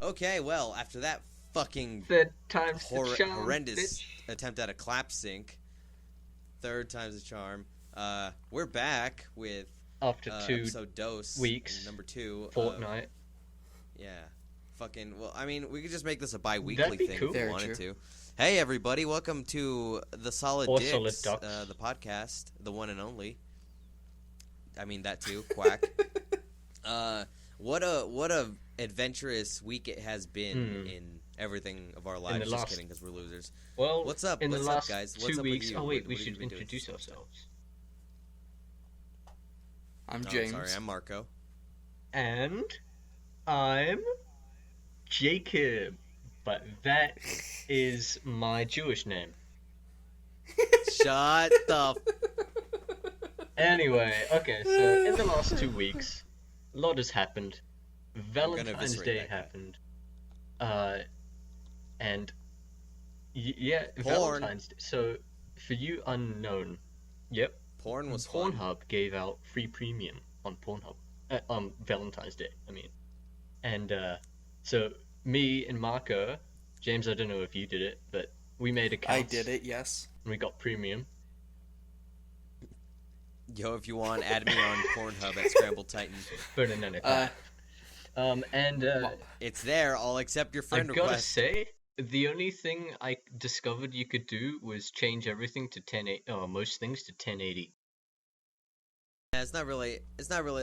Okay, well, after that fucking Third time's the charm, horrendous bitch. attempt at a clap sync, third time's the charm. We're back with After 2 episode dose weeks, number 2 of fortnight. yeah, fucking. Well, I mean, we could just make this a bi-weekly That'd be thing cool. if we Very wanted true. to. Hey, everybody, welcome to the Solid Or Dicks, Solid Ducks. the podcast, the one and only. I mean that too. Quack. What a adventurous week it has been in everything of our lives. Just last- kidding, because we're losers. Well, What's up? in What's the up, last guys? What's 2 up with weeks. you? Oh wait, What we have you should been doing? introduce ourselves. I'm Oh, James. sorry, I'm Marco. And I'm Jacob, but that is my Jewish name. Shut the. Anyway, okay, so in the last 2 weeks, a lot has happened. Valentine's eviscerate Day that guy. happened. And yeah, Porn. Valentine's Day. So, for you unknown, yep, Porn was fun. Pornhub gave out free premium on Pornhub on Valentine's Day. I mean, and so me and Marco, James, I don't know if you did it, but we made accounts. I did it, yes. And we got premium. Yo, if you want, add me on Pornhub at Scramble Titan. But no. And It's there. I'll accept your I friend gotta request. say, the only thing I discovered you could do was change everything to 1080, most things to 1080. Yeah, it's not really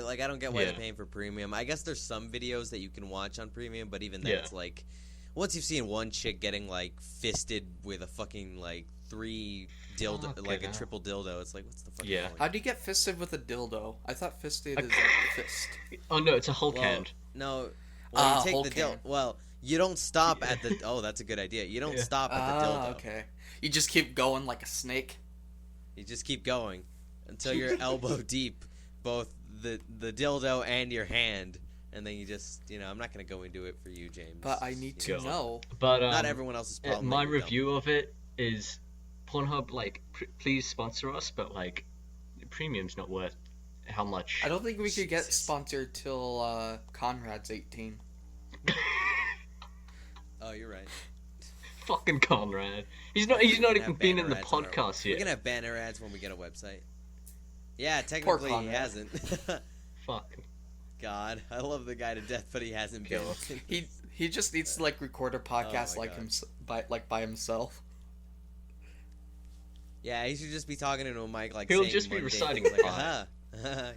like I don't get why Yeah. you're paying for premium. I guess there's some videos that you can watch on premium, but even then Yeah. it's like once you've seen one chick getting like fisted with a fucking like 3 dildo, Fucking like a hell. triple dildo, it's like what's the fucking Yeah. point? How do you get fisted with a dildo? I thought fisted is like fist. Oh no, it's a Hulk Well, hand. No, well, you take whole the can. Well, you don't stop at the. Oh, that's a good idea. You don't Yeah. stop at the dildo. Okay. You just keep going like a snake. You just keep going until you're elbow deep, both the dildo and your hand, and then you just I'm not gonna go into it for you, James. But I need to You know. But Not everyone else's problem. my that you're dumb. review of it is Pornhub, like, please sponsor us, but like, premium's not worth how much. I don't think we could get sponsored till Conrad's 18. Oh, you're right. Fucking Conrad. He's not even have been in banner the ads on our- podcast We're yet. gonna have banner ads when we get a website. Yeah, technically he Conrad. hasn't. Fuck. God, I love the guy to death, but he hasn't been. God. He just needs to like record a podcast my like God. by himself. Yeah, he should just be talking into a mic like He'll saying just be mundane reciting things like, pi.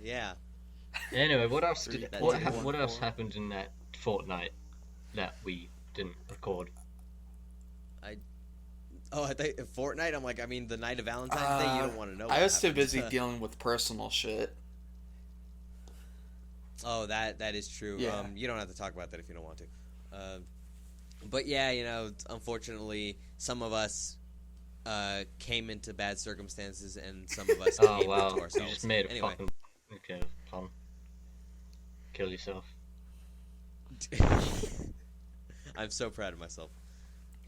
yeah. Anyway, what else Three, did that's what, it, hap- one, what else four. happened in that fortnight that we didn't record? Oh, I think Fortnite. I'm like, I mean, the night of Valentine's Day. You don't want to know. I what was too happened. busy dealing with personal shit. Oh, that is true. Yeah. You don't have to talk about that if you don't want to. But yeah, unfortunately, some of us came into bad circumstances, and some of us Oh came wow, into you ourselves. just made a Anyway. fucking okay, pun. Kill yourself. I'm so proud of myself.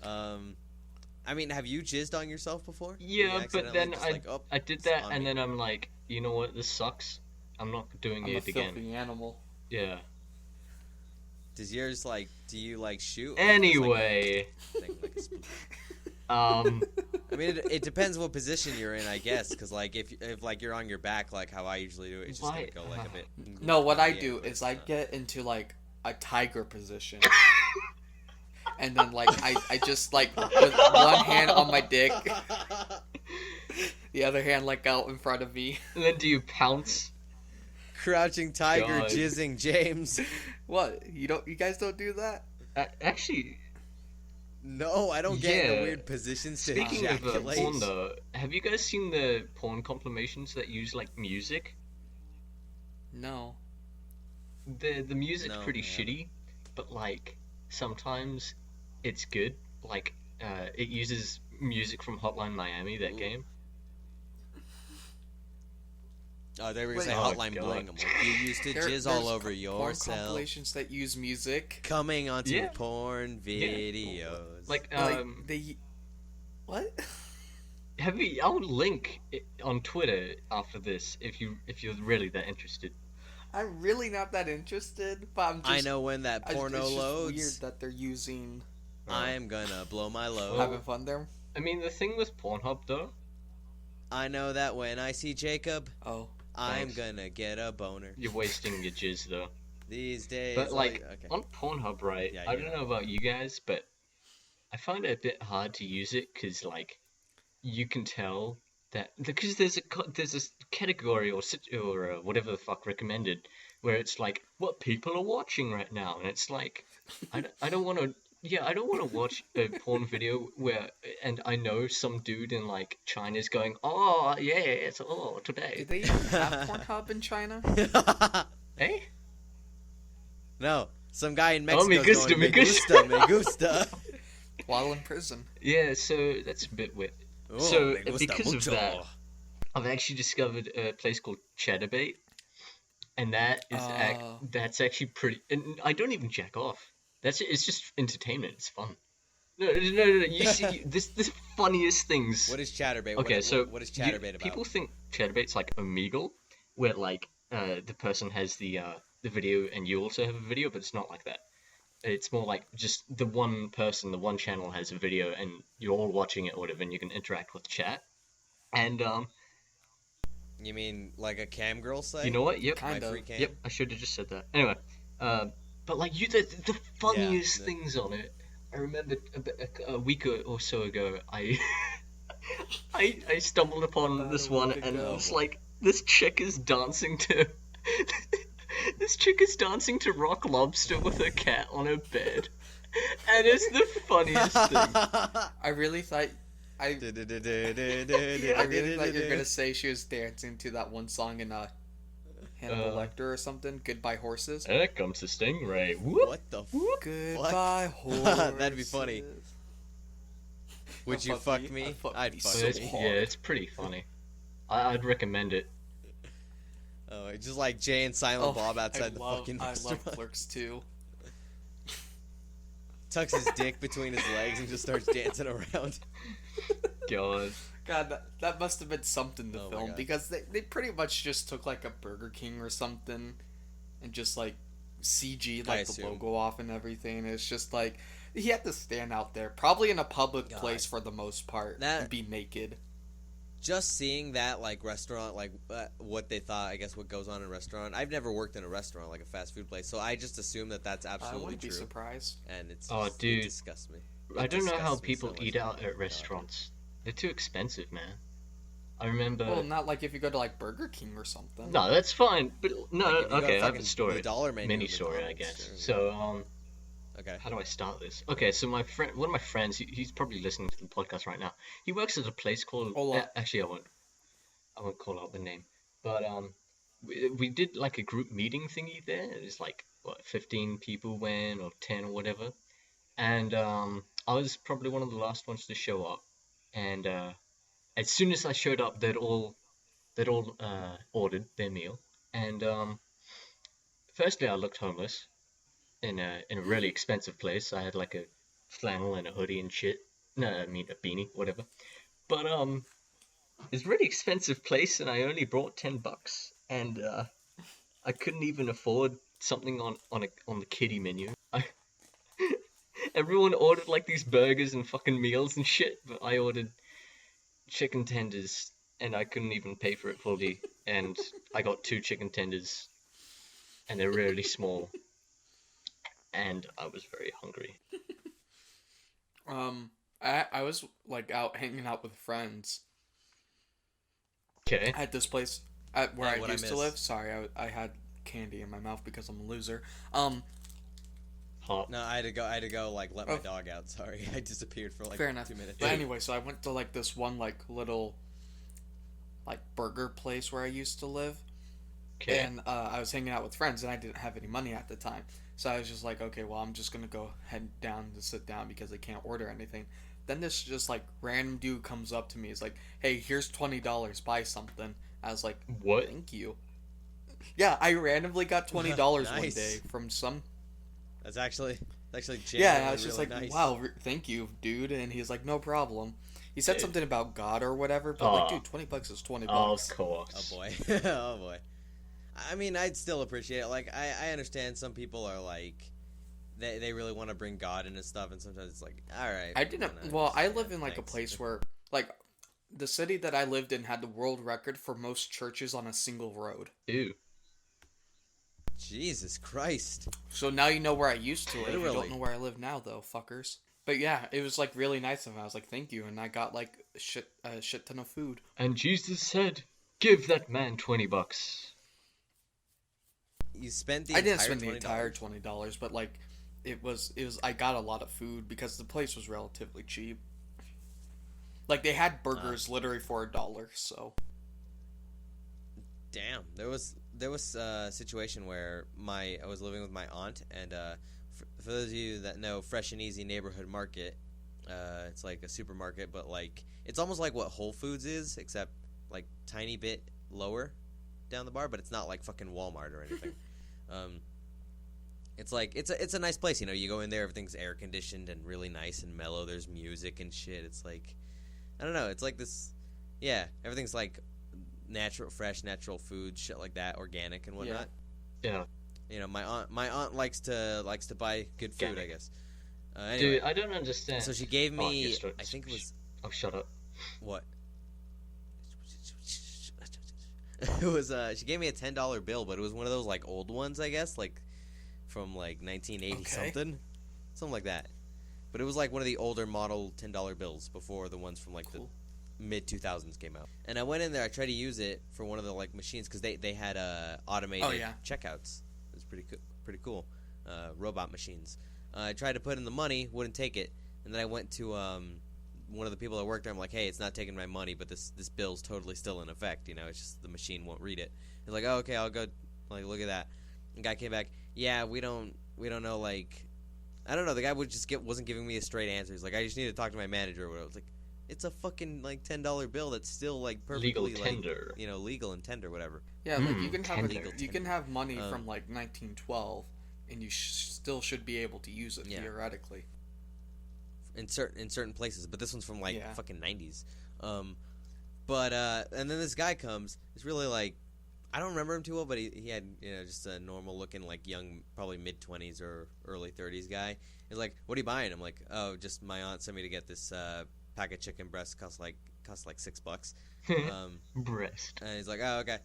I mean, have you jizzed on yourself before? Yeah, You but accidentally then just like, oh, I did it's that, on and me. then I'm like, you know what? This sucks. I'm not doing I'm a it again. filthy animal. Yeah. Does yours like? Do you like shoot? or just, Anyway, like, a thing, like a spoon? I mean, it depends what position you're in, I guess. Because like, if like you're on your back, like how I usually do it, it's just Why- gonna go like a bit. No, what I yeah, do but is it's I not. get into like a tiger position. And then like I just like with one hand on my dick, the other hand like out in front of me. and then do you pounce? Crouching tiger, God. jizzing James. What? You guys don't do that? Actually, No, I don't get in Yeah. the weird positions to speaking of ejaculate. porn though, have you guys seen the porn compilations that use like music? No. The music's No, pretty I haven't. shitty, but like sometimes it's good. Like it uses music from Hotline Miami, that Ooh. game. Oh, they were gonna Wait. say Oh, Hotline God. Bling. I'm like, you used to There- jizz all there's over porn yourself. compilations that use music. Coming onto Yeah. porn videos. Like Like they. What? have you? I'll link it on Twitter after this if you're really that interested. I'm really not that interested, but I'm just. I know when that porno it's just loads, weird that they're using. I'm gonna blow my load. Having fun there. I mean, the thing with Pornhub though. I know that when I see Jacob, Oh. I'm Thanks. gonna get a boner. You're wasting your jizz though. These days, But like okay. on Pornhub, right? Yeah, I you're don't know about you guys, but I find it a bit hard to use it because like you can tell that because there's a category or whatever the fuck recommended where it's like what people are watching right now, and it's like I don't want to. Yeah, I don't want to watch a porn video and I know some dude in like China's going, oh yeah, it's Do today. they even have Pornhub in China? Eh? No, some guy in Oh, Mexico me gusta, going, me me gusta, me gusta. While in prison. Yeah, so that's a bit weird. Oh, So, me gusta because of mucho. that, I've actually discovered a place called Chatterbait, and that is that's actually pretty. And I don't even jack off. It's just entertainment. It's fun. No. You see this funniest things. What is Chatterbait? Okay, what is Chatterbait about? People think Chatterbait's like Omegle, where like the person has the video and you also have a video, but it's not like that. It's more like just the one person, the one channel has a video, and you're all watching it or whatever, and you can interact with chat. And You mean like a cam girl site? you know what? Yep, Kind My of. free cam? yep. I should have just said that. Anyway, but like the funniest things on it. I remember a week or so ago, I I stumbled upon this one, and it was like this chick is dancing to this chick is dancing to Rock Lobster with her cat on her bed, and it's the funniest thing. I really thought. I really thought you were gonna say she was dancing to that one song in Hannibal Lecter or something. Goodbye Horses. There comes the stingray. Whoop. What the Goodbye Horses. That'd be funny. Would you fuck me? I'd fuck so me. hard. Yeah, it's pretty funny. I'd recommend it. Oh, it's just like Jay and Silent Bob outside the fucking I restaurant. love Clerks too. Tucks his dick between his legs and just starts dancing around. God. God, that must have been something to Oh my film God. because they pretty much just took like a Burger King or something and just like CG like the assume. logo off and everything. It's just like he had to stand out there, probably in a public God. place for the most part, That- and be naked. Just seeing that like restaurant, like what they thought, I guess what goes on in a restaurant. I've never worked in a restaurant like a fast food place, so I just assume that that's I absolutely wouldn't be true. surprised. And it's Oh, just, dude. it disgusts me. I It don't know how disgusts me people so much. eat out at restaurants. They're too expensive, man. I remember. Well, not like if you go to like Burger King or something. No, that's fine. But no, Like, if you go okay, I have fucking a story. the dollar menu Mini at story, I McDonald's, guess. sure. So, Okay. how do I start this? Okay, so my friend, one of my friends, he's probably listening to the podcast right now. He works at a place called. Hola. Actually, I won't call out the name. But we did like a group meeting thingy there. It was like what 15 people went or 10 or whatever, and I was probably one of the last ones to show up. And as soon as I showed up, they'd all ordered their meal. And firstly, I looked homeless in a really expensive place. I had like a flannel and a hoodie and shit. No, I mean a beanie, whatever. But it's a really expensive place, and I only brought $10, and I couldn't even afford something on the kiddie menu. Everyone ordered like these burgers and fucking meals and shit, but I ordered chicken tenders, and I couldn't even pay for it fully. And I got 2 chicken tenders, and they're really small, and I was very hungry. I was like out hanging out with friends Okay. at this place where Hey, I what'd I used to miss? live. Sorry, I had candy in my mouth because I'm a loser. Hot. No, I had to go like let my Oh. dog out. Sorry, I disappeared for like Fair enough. 2 minutes. But anyway, so I went to like this one like little like burger place where I used to live, Okay. and I was hanging out with friends, and I didn't have any money at the time, so I was just like, okay, well, I'm just gonna go head down to sit down because I can't order anything. Then this just like random dude comes up to me. He's like, "Hey, here's $20. Buy something." I was like, What? "Thank you." Yeah, I randomly got $20 one Nice. day from some. That's actually Yeah, genuinely I was just really like, nice. "Wow, thank you, dude." And he's like, "No problem." He said Dude. something about God or whatever, but like, Aw. dude, $20 is $20. Of course. Oh boy, oh boy. I mean, I'd still appreciate it. Like, I understand some people are like, they really want to bring God into stuff, and sometimes it's like, all right. I didn't. Well, I live in like a place where like the city that I lived in had the world record for most churches on a single road. Ew. Jesus Christ. So now you know where I used to live. You Literally. don't know where I live now, though, fuckers. But yeah, it was like really nice of him. I was like, thank you, and I got like a shit ton of food. And Jesus said, "Give that man $20." You spent the I didn't entire spend the $20? entire $20, but like it was. I got a lot of food because the place was relatively cheap. Like they had burgers literally for $1, so. Damn, there was a situation where I was living with my aunt, and for those of you that know Fresh and Easy Neighborhood Market, it's like a supermarket, but like it's almost like what Whole Foods is, except like tiny bit lower down the bar, but it's not like fucking Walmart or anything. It's like it's a nice place, you know. You go in there, everything's air conditioned and really nice and mellow. There's music and shit. It's like, I don't know. It's like this, yeah. Everything's like fresh natural food, shit like that, organic and whatnot. Yeah. You know, my aunt likes to buy good food, Organic. I guess. Anyway, Dude, I don't understand. so she gave me, yes, I think it was Oh, shut up. what? It was she gave me a $10 bill, but it was one of those like old ones, I guess, like from like 1980 something like that. But it was like one of the older model $10 bills before the ones from like the mid 2000s came out. And I went in there, I tried to use it for one of the like machines because they had automated checkouts. It was pretty cool. Robot machines. I tried to put in the money, wouldn't take it, and then I went to one of the people that worked there. I'm like, hey, it's not taking my money, but this bill's totally still in effect. You know, it's just the machine won't read it. He's like, oh, okay, I'll go. Like, look at that. The guy came back. Yeah, we don't know. Like, I don't know. The guy wasn't giving me a straight answer. He's like, I just need to talk to my manager. Or whatever. I was like, it's a fucking like $10 bill that's still like perfectly Legal tender. Like, you know, legal and tender, whatever. Yeah, like you can have tender. you can have money from like 1912, and you still should be able to use it theoretically. In certain places, but this one's from like fucking 90s. But and then this guy comes. It's really like, I don't remember him too well, but he had, you know, just a normal looking like young, probably mid 20s or early 30s guy. He's like, what are you buying? I'm like, oh, just my aunt sent me to get this pack of chicken breast costs like $6. Breast. And he's like, oh, okay.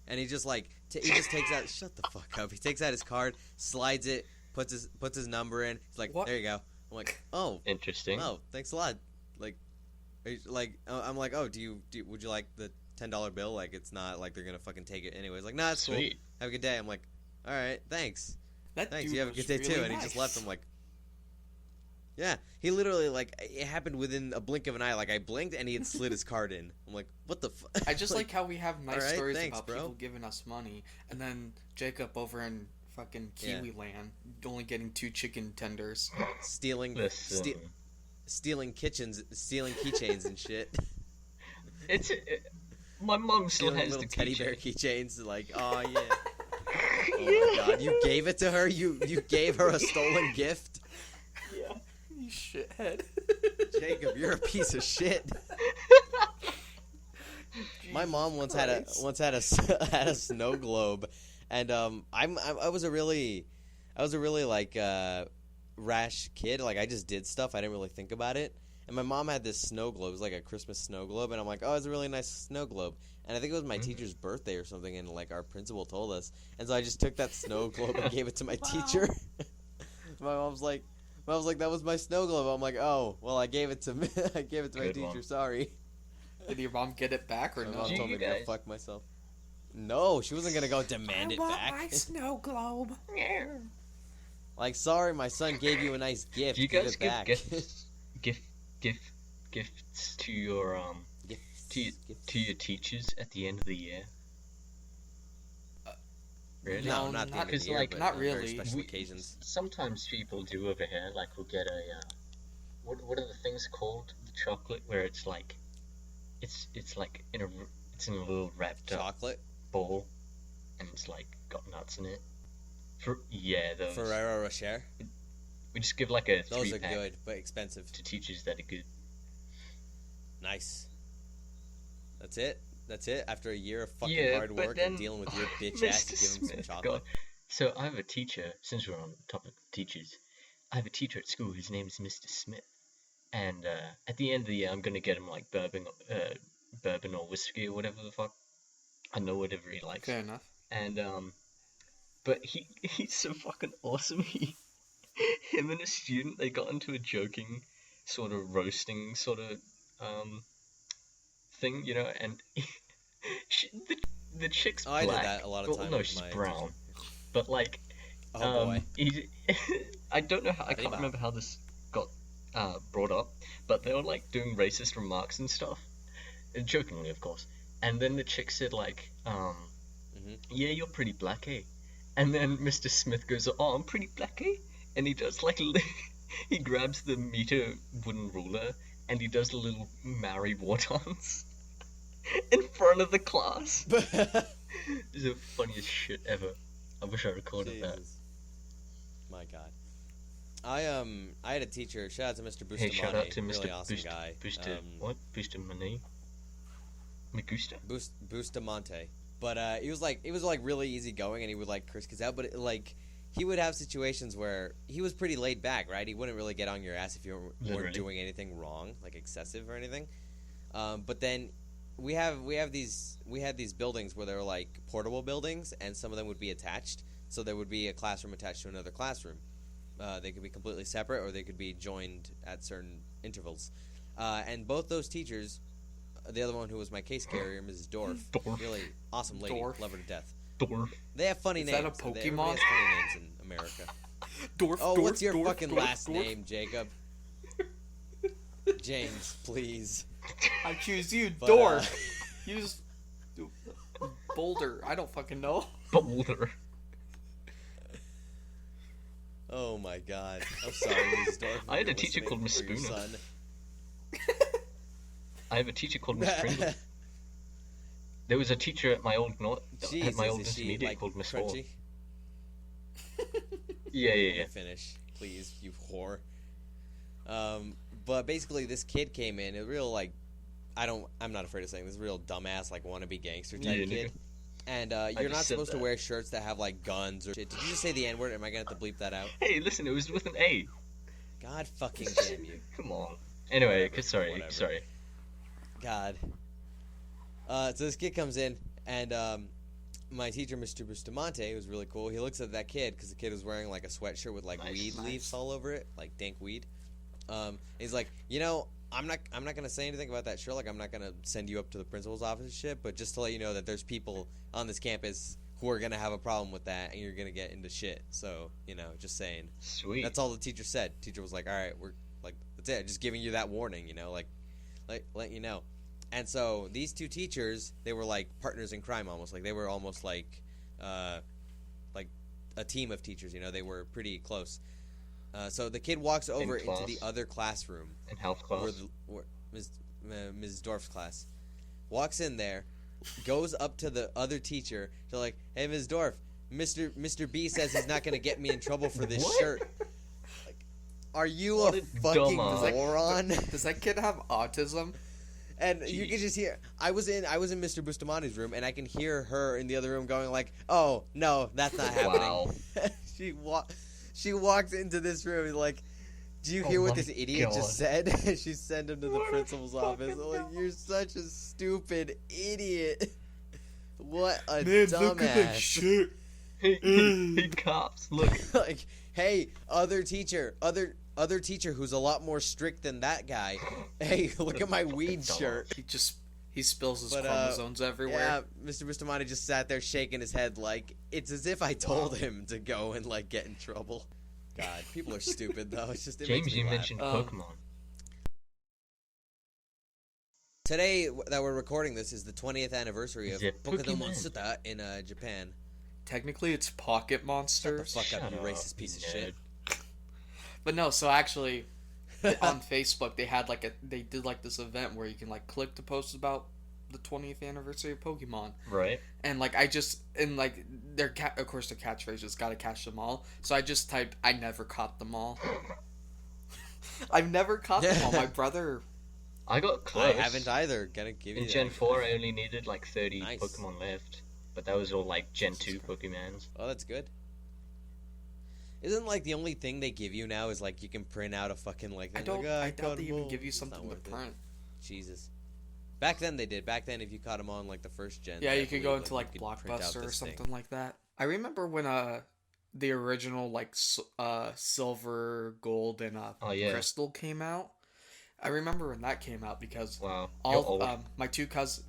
And he just like he just takes out, shut the fuck up. He takes out his card, slides it, puts his number in. He's like, there you go. I'm like, oh, interesting. Oh, thanks a lot. Like, I'm like, oh, would you like the $10 bill? Like, it's not like they're gonna fucking take it anyways. Like, nah, it's cool. Have a good day. I'm like, all right, thanks. Thanks. You have a good day too. Really and nice. he just left. I'm like, yeah. He literally like it happened within a blink of an eye. Like I blinked and he had slid his card in. I'm like, what the fuck? I just like how we have nice right, stories thanks, about bro. people giving us money, and then Jacob over in fucking Kiwi land only getting 2 chicken tenders. stealing keychains and shit. My mom still Stealing has little the teddy keychain. bear keychains. Like, oh yeah. Oh my god, you gave it to her? You gave her a stolen gift? Yeah. You shithead. Jacob, you're a piece of shit. My mom once had a snow globe, and I was a really like rash kid. Like I just did stuff. I didn't really think about it. And my mom had this snow globe. It was like a Christmas snow globe, and I'm like, oh, it's a really nice snow globe. And I think it was my teacher's birthday or something, and like our principal told us. And so I just took that snow globe and gave it to my teacher. My mom's like, that was my snow globe. I'm like, oh, well, I gave it to my teacher. One. Sorry. Did your mom get it back or My no? mom told me to go fuck myself. No, she wasn't gonna go demand it back. My snow globe. Like, sorry, my son gave you a nice gift. Do you Give guys it give back. gifts to your to your teachers at the end of the year? Really? No, not the end of the year, like, but not on very really. special occasions. Sometimes people do over here. Like we'll get a what are the things called? The chocolate where it's like it's like in a little wrapped up Chocolate? bowl, and it's like got nuts in it. Those. Ferrero Rocher? We just give like a Those are 3-pack good, but expensive. to teachers that are good. Nice. That's it? That's it. After a year of fucking Yeah, hard but work then and dealing with your bitch ass Mr. to give him some Smith, chocolate. So I have a teacher. Since we're on the topic of teachers, I have a teacher at school. His name is Mr. Smith, and at the end of the year, I'm gonna get him like bourbon or whiskey or whatever the fuck. I know whatever he likes. Fair enough. And but he's so fucking awesome. Him and a student, they got into a joking, sort of roasting sort of thing, you know, and the chick's Oh, I black. did that a lot of Well, times no, with she's my brown. But like, Oh boy. I don't know how, I can't remember how this got brought up, but they were like doing racist remarks and stuff, jokingly of course. And then the chick said like, yeah, you're pretty black, eh? And then Mr. Smith goes, oh, I'm pretty black, eh? And he does like he grabs the meter wooden ruler and he does a little Maori war dance in front of the class. It's the funniest shit ever. I wish I recorded that. My God. I had a teacher. Shout out to Mr. Bustamante. Hey, shout out to really Mr. awesome guy. What? Bustamante? Magusta? Bustamante. But he was like really easygoing, and he would like curse kids out. But he would have situations where he was pretty laid back, right? He wouldn't really get on your ass if you weren't doing anything wrong, like excessive or anything. But then we had these buildings where they were like portable buildings, and some of them would be attached. So there would be a classroom attached to another classroom. They could be completely separate, or they could be joined at certain intervals. And both those teachers, the other one who was my case carrier, Mrs. Dorf, really awesome lady, love her to death. Dorf. They have funny names. Is that a Pokemon? Everybody has funny names in America. Dorf. Oh, Dorf, what's your Dorf, fucking Dorf, last Dorf. name, Jacob? James, please. I choose you, But, Dorf. Use Boulder. I don't fucking know. Boulder. Oh my God. I'm sorry, Mrs. Dorf. I had a teacher called Miss Spooner. Spooner. I have a teacher called Miss Pringle. There was a teacher at my old at my old intermediate called Miss Hall. crunchy? Yeah. Finish, please, you whore. But basically, this kid came in. A real I'm not afraid of saying this. Real dumbass, like wannabe gangster type kid. And you're not supposed to wear shirts that have like guns or shit. Did you just say the N-word? Am I gonna have to bleep that out? Hey, listen, it was with an A. God fucking damn you. Come on. Anyway, Whatever. sorry. God. So this kid comes in, and my teacher, Mr. Bustamante, was really cool. He looks at that kid because the kid was wearing like a sweatshirt with like weed leaves all over it, like dank weed. He's like, I'm not gonna say anything about that shirt. Like, I'm not gonna send you up to the principal's office and shit. But just to let you know that there's people on this campus who are gonna have a problem with that, and you're gonna get into shit. So, just saying. Sweet. That's all the teacher said. Teacher was like, all right, we're like, that's it. Just giving you that warning, like let you know. And so these two teachers, they were like partners in crime almost. Like they were almost like a team of teachers. They were pretty close. So the kid walks over into the other classroom. In health class. Where Ms. Dorf's class. Walks in there, goes up to the other teacher. They're like, hey, Ms. Dorf, Mr. B says he's not going to get me in trouble for this shirt. Like, are you a fucking moron? Does that kid have autism? And you can just hear. I was in Mr. Bustamante's room, and I can hear her in the other room going like, "Oh no, that's not happening." Wow. She walks into this room and like, "Do you hear what this idiot just said?" She sent him to the principal's office. I'm like, you're such a stupid idiot. What a dumbass. Look at that shit. Hey, cops, look. Like, hey, other teacher who's a lot more strict than that guy. Hey, look at my weed shirt. He spills his chromosomes everywhere. Yeah, Mr. Bustamante just sat there shaking his head like it's as if I told him to go and like get in trouble. God, people are stupid though. It's just James, you mentioned Pokemon. Today that we're recording this is the 20th anniversary of Pokémon Monster in Japan. Technically, it's Pocket Monsters. Shut the fuck up, you racist piece of shit. But no, so actually, on Facebook they did this event where you can click to post about the 20th anniversary of Pokemon. Right. And of course their catchphrase is "Gotta catch them all." So I just typed, "I never caught them all." I've never caught them all. My brother I got close. I haven't either. Gotta give you In that. Gen 4, I only needed like 30 Nice. Pokemon left. But that was all like Gen Jesus 2 Christ. Pokemons. Oh, that's good. Isn't like the only thing they give you now is like you can print out a fucking like. I thing, don't. Like, "Ah, I doubt they caught 'em even all." give you It's not something to worth it. print. Jesus. Back then they did. Back then, if you caught them on like the first gen, Yeah, I you could go believe, into you like could print out Blockbuster or this thing. something like that. I remember when the original like silver, gold, and Oh, yeah. crystal came out. I remember when that came out because Wow. You're all old. my two cousins.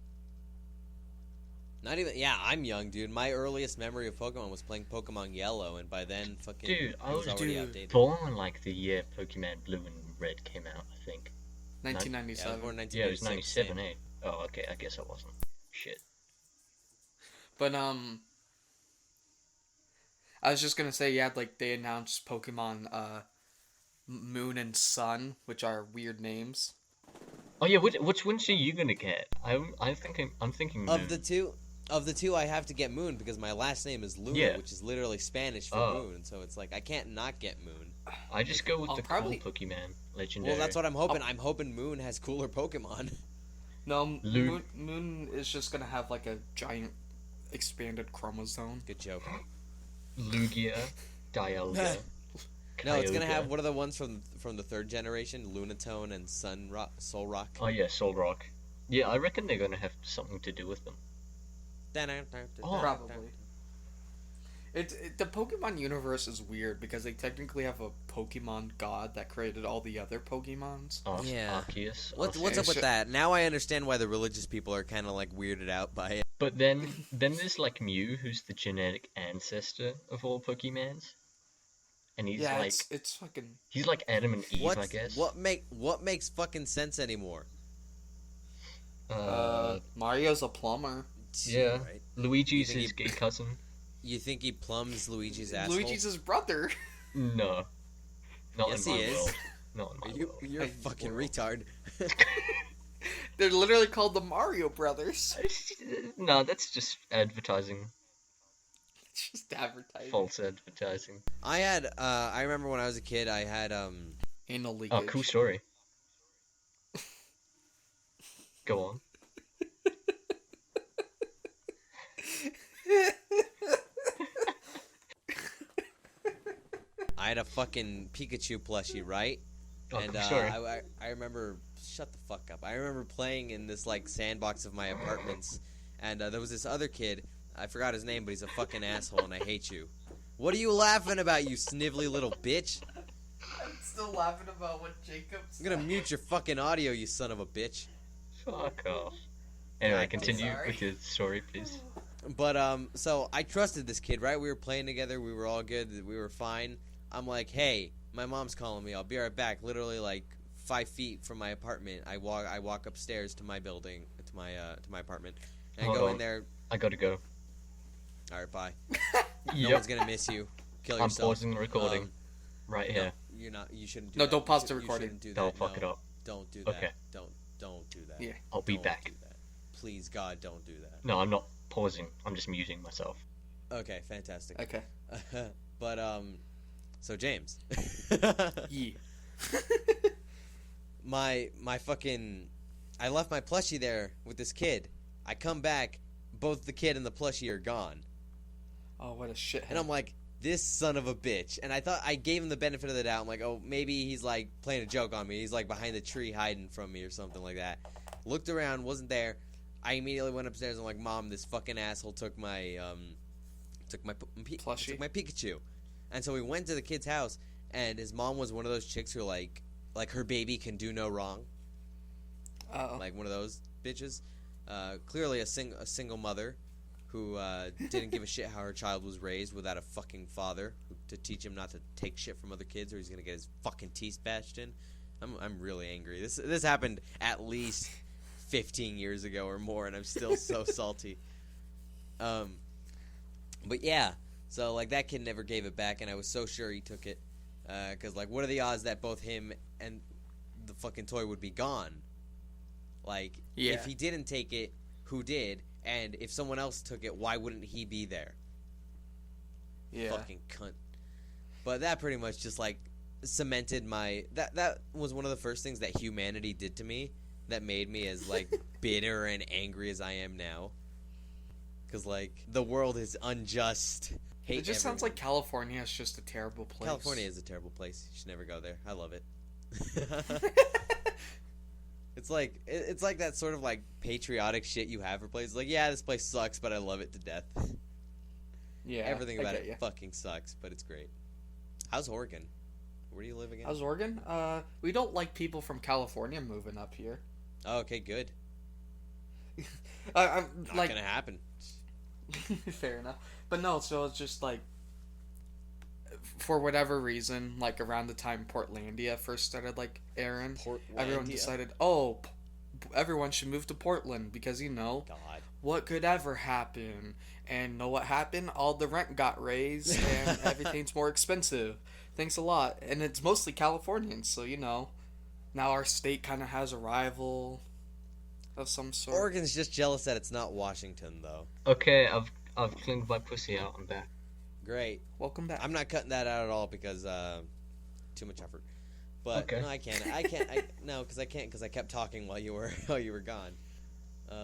Not even. Yeah, I'm young, dude. My earliest memory of Pokemon was playing Pokemon Yellow, and by then, fucking, Dude, I it was was already Dude. outdated. born like the year Pokemon Blue and Red came out, I think. Yeah, I was 1997. born in Yeah, it was 1996. 97, eh? Oh, okay, I guess I wasn't. Shit. But I was just gonna say, yeah, like they announced Pokemon Moon and Sun, which are weird names. Oh yeah, which ones are you gonna get? I'm thinking Moon. Of the two, I have to get Moon because my last name is Luna, Yeah. which is literally Spanish for Oh. Moon. So it's like I can't not get Moon. I just go with I'll the probably- cool Pokemon, legendary. Well, that's what I'm hoping. I'm hoping Moon has cooler Pokemon. No, Lu- Moon is just gonna have like a giant expanded chromosome. Good joke. Lugia, Dialga. No, it's gonna Kyogre. have one of the ones from the third generation, Lunatone and Soul Rock. Oh yeah, Solrock. Yeah, I reckon they're gonna have something to do with them. Oh. Probably. The Pokemon universe is weird because they technically have a Pokemon god that created all the other Pokemons. Yeah. Arceus. What's Arceus. up with that? Now I understand why the religious people are kind of like weirded out by it. But then there's like Mew, who's the genetic ancestor of all Pokemons, and he's Yeah, like it's fucking. he's like Adam and Eve, I guess. What makes fucking sense anymore? Mario's a plumber. Yeah. Right. Luigi's You think his he- gay cousin. You think he plums Luigi's asshole? Luigi's his brother. No, not Yes, in my he is. world. Not in my world. You're a Hey, fucking world. retard. They're literally called the Mario Brothers. No, that's just advertising. It's just advertising. False advertising. I remember when I was a kid, I had Anal leakage. Oh, cool story. Go on. I had a fucking Pikachu plushie, right? Oh, And cool story. I remember, shut the fuck up. I remember playing in this like sandbox of my apartments, and there was this other kid. I forgot his name, but he's a fucking asshole, and I hate you. What are you laughing about, you snively little bitch? I'm still laughing about what Jacob I'm gonna mute your fucking audio, you son of a bitch. Fuck off. Anyway, God, continue sorry. with your story, please. But so I trusted this kid, right? We were playing together. We were all good. We were fine. I'm like, hey, my mom's calling me. I'll be right back. Literally like 5 feet from my apartment. I walk upstairs to my building, to my apartment, and I Hold go on. in there. I gotta go. All right, bye. No Yep. one's gonna miss you. Kill I'm yourself. pausing the recording right No, here. you're not. You shouldn't do No, that. don't pause You the you recording. shouldn't do that. Don't fuck it No, up. Don't do that. Okay. Don't do that. Yeah. I'll be Don't back. do that. Please, God, don't do that. No, I'm not pausing. I'm just muting myself. Okay, fantastic. Okay. But so James, Yeah. my fucking, I left my plushie there with this kid. I come back, both the kid and the plushie are gone, Oh, what a shithead. and I'm like, this son of a bitch. And I thought I gave him the benefit of the doubt. I'm like, oh, maybe he's like playing a joke on me. He's like behind the tree hiding from me or something like that. Looked around, wasn't there. I immediately went upstairs. I'm like, Mom, this fucking asshole took my Plushie? took my Pikachu. And so we went to the kid's house, and his mom was one of those chicks who like her baby can do no wrong, Uh-oh. like one of those bitches. Clearly a single mother who didn't give a shit how her child was raised without a fucking father to teach him not to take shit from other kids or he's gonna get his fucking teeth bashed in. I'm really angry. This happened at least 15 years ago or more, and I'm still so salty. But yeah, so like that kid never gave it back, and I was so sure he took it, because like what are the odds that both him and the fucking toy would be gone? Like, Yeah. if he didn't take it, who did? And if someone else took it, why wouldn't he be there? Yeah. Fucking cunt. But that pretty much just like cemented my that was one of the first things that humanity did to me that made me as like bitter and angry as I am now. Because like the world is unjust. Hate It just sounds everyone. like California is just a terrible place. California is a terrible place. You should never go there. I love it. It's like that sort of like patriotic shit you have for places. Like, yeah, this place sucks, but I love it to death. Yeah, Everything I about get it ya. fucking sucks, but it's great. How's Oregon? Where do you live again? How's Oregon? We don't like people from California moving up here. Oh, okay, good. I'm Not like, gonna happen. fair enough, but no. So it's just like, for whatever reason, like around the time Portlandia first started like airing, everyone Portlandia? decided, oh, everyone should move to Portland because God. what could ever happen? And know what happened? All the rent got raised and everything's more expensive. Thanks a lot. And it's mostly Californians, so now our state kind of has a rival of some sort. Oregon's just jealous that it's not Washington, though. Okay, I've cleaned my pussy out. I'm back. Great. Welcome back. I'm not cutting that out at all because too much effort. But Okay. no, I can't. No, because I can't because I kept talking while you were gone.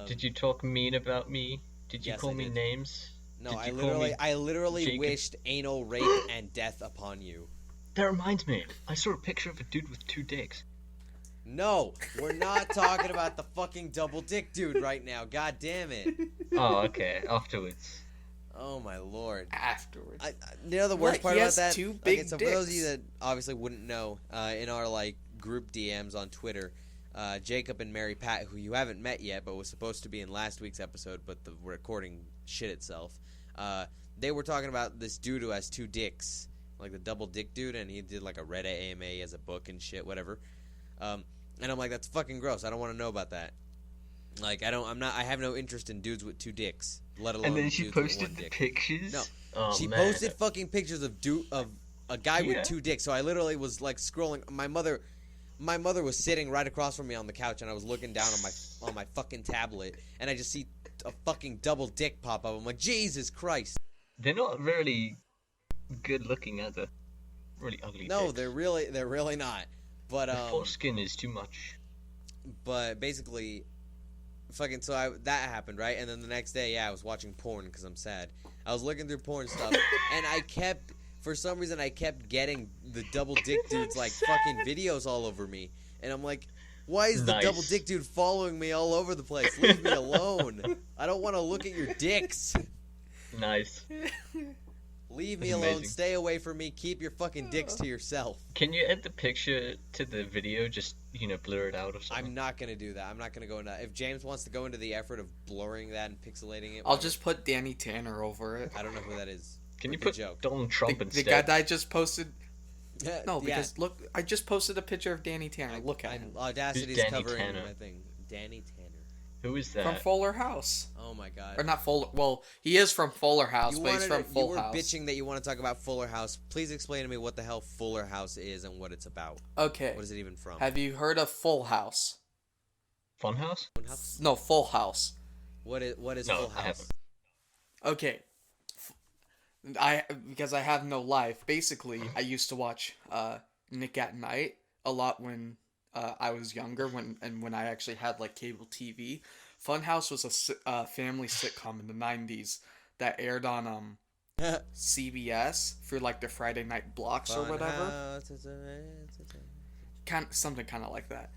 Did you talk mean about me? Did you Yes, call I me did. names? No, Did I you call me literally Jacob? wished anal rape and death upon you. That reminds me. I saw a picture of a dude with 2 dicks. No, we're not talking about the fucking double dick dude right now. God damn it. Oh, okay. Afterwards. Oh my lord. Afterwards. You know the worst What? part He about has that? 2 Okay, big so for those of you dicks. that obviously wouldn't know, in our like group DMs on Twitter, Jacob and Mary Pat, who you haven't met yet, but was supposed to be in last week's episode, but the recording shit itself. They were talking about this dude who has 2 dicks, like the double dick dude, and he did like a Reddit AMA as a book and shit, whatever. And I'm like, that's fucking gross. I don't want to know about that. Like, I have no interest in dudes with 2 dicks, let alone And then she dudes with 1 posted the dick. pictures? No. Oh, She man. posted fucking pictures of a guy Yeah. with 2 dicks. So I literally was like scrolling. My mother was sitting right across from me on the couch, and I was looking down on my fucking tablet, and I just see a fucking double dick pop up. I'm like, Jesus Christ! They're not really good looking, are they? Really ugly No, dicks. they're really not. But The foreskin is too much. but basically, fucking that happened, right? And then the next day, yeah, I was watching porn because I'm sad. I was looking through porn stuff, and for some reason, I kept getting the double dick dude's like fucking videos all over me, and I'm like, why is the Nice. double dick dude following me all over the place? Leave me alone. I don't want to look at your dicks. Nice. Leave me That's alone. amazing. Stay away from me. Keep your fucking dicks to yourself. Can you add the picture to the video? Just, blur it out or something? I'm not gonna do that. I'm not gonna go into. If James wants to go into the effort of blurring that and pixelating it, I'll whatever. just put Danny Tanner over it. I don't know who that is. Can you Good put joke? Donald Trump The instead? guy that I just posted. No, Yeah, because look, I just posted a picture of Danny Tanner. Look at him. Audacity's Who's Danny covering Tanner? my thing. Danny Tanner. Who is that? From Fuller House. Oh my god. Or not Fuller. Well, he is from Fuller House, but he's from you Full were House. bitching that you want to talk about Fuller House. Please explain to me what the hell Fuller House is and what it's about. Okay. What is it even from? Have you heard of Full House? Funhouse? No, Full House. What is No, Full I House? haven't. Okay. Because I have no life. Basically, I used to watch Nick at Night a lot when I was younger, when I actually had like cable TV. Funhouse was a family sitcom in the 90s that aired on CBS for like the Friday night blocks or whatever. Something kind of like that.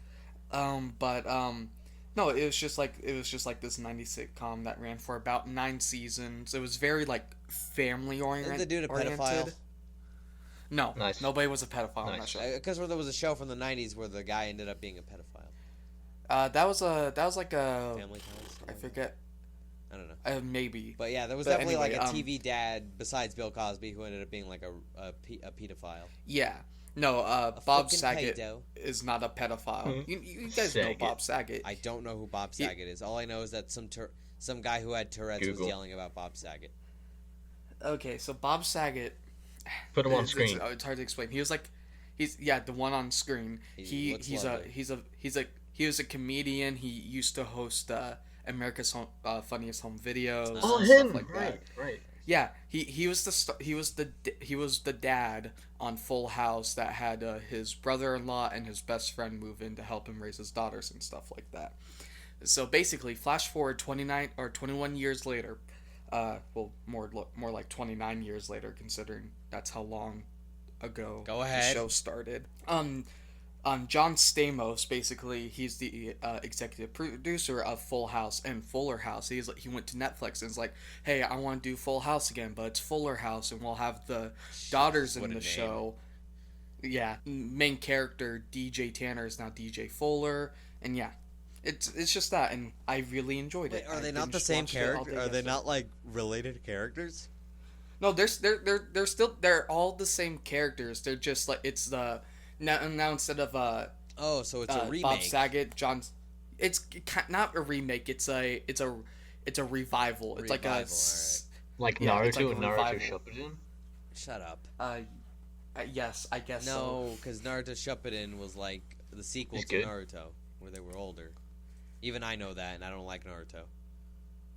No, it was just like this 90s sitcom that ran for about 9 seasons. It was very like family oriented. Isn't the dude a pedophile? No, Nice. nobody was a pedophile on that Nice. show. Because there was a show from the '90s where the guy ended up being a pedophile. That was like a Family Ties. I forget. I don't know. Maybe. But yeah, there was But definitely anyway, like a TV dad besides Bill Cosby who ended up being like a pedophile. Yeah. No, A Bob fucking Saget pedo. is not a pedophile. Mhm. You guys know Saget. Bob Saget. I don't know who Bob He- Saget is. All I know is that some guy who had Tourette's Google. was yelling about Bob Saget. Okay, so Bob Saget. Put him on it's- screen. It's hard to explain. He's the one on screen. He looks lovely. He was a comedian. He used to host America's Funniest Home Videos. Oh, and him! stuff like Right, that. right. Yeah, he was the dad on Full House that had his brother-in-law and his best friend move in to help him raise his daughters and stuff like that. So basically, flash forward 29 or 21 years later, well, more like 29 years later, considering that's how long ago Go the ahead. show started. John Stamos, basically, he's the executive producer of Full House and Fuller House. He went to Netflix and is like, hey, I want to do Full House again, but it's Fuller House, and we'll have the daughters in What a the name. show. Yeah, main character DJ Tanner is now DJ Fuller, and yeah, it's just that, and I really enjoyed it. Wait, are I they not the binged same watched it all character? day Are they yesterday. not like related characters? No, they're all the same characters. They're just like it's the now instead of Oh, so it's a remake. Bob Saget, John's. It's not a remake. It's a revival. It's like a Revival, Like Yeah, Naruto it's like a and Naruto revival. Shippuden. Shut up. yes, I guess so. No, because Naruto Shippuden was like the sequel It's to good. Naruto, where they were older. Even I know that, and I don't like Naruto.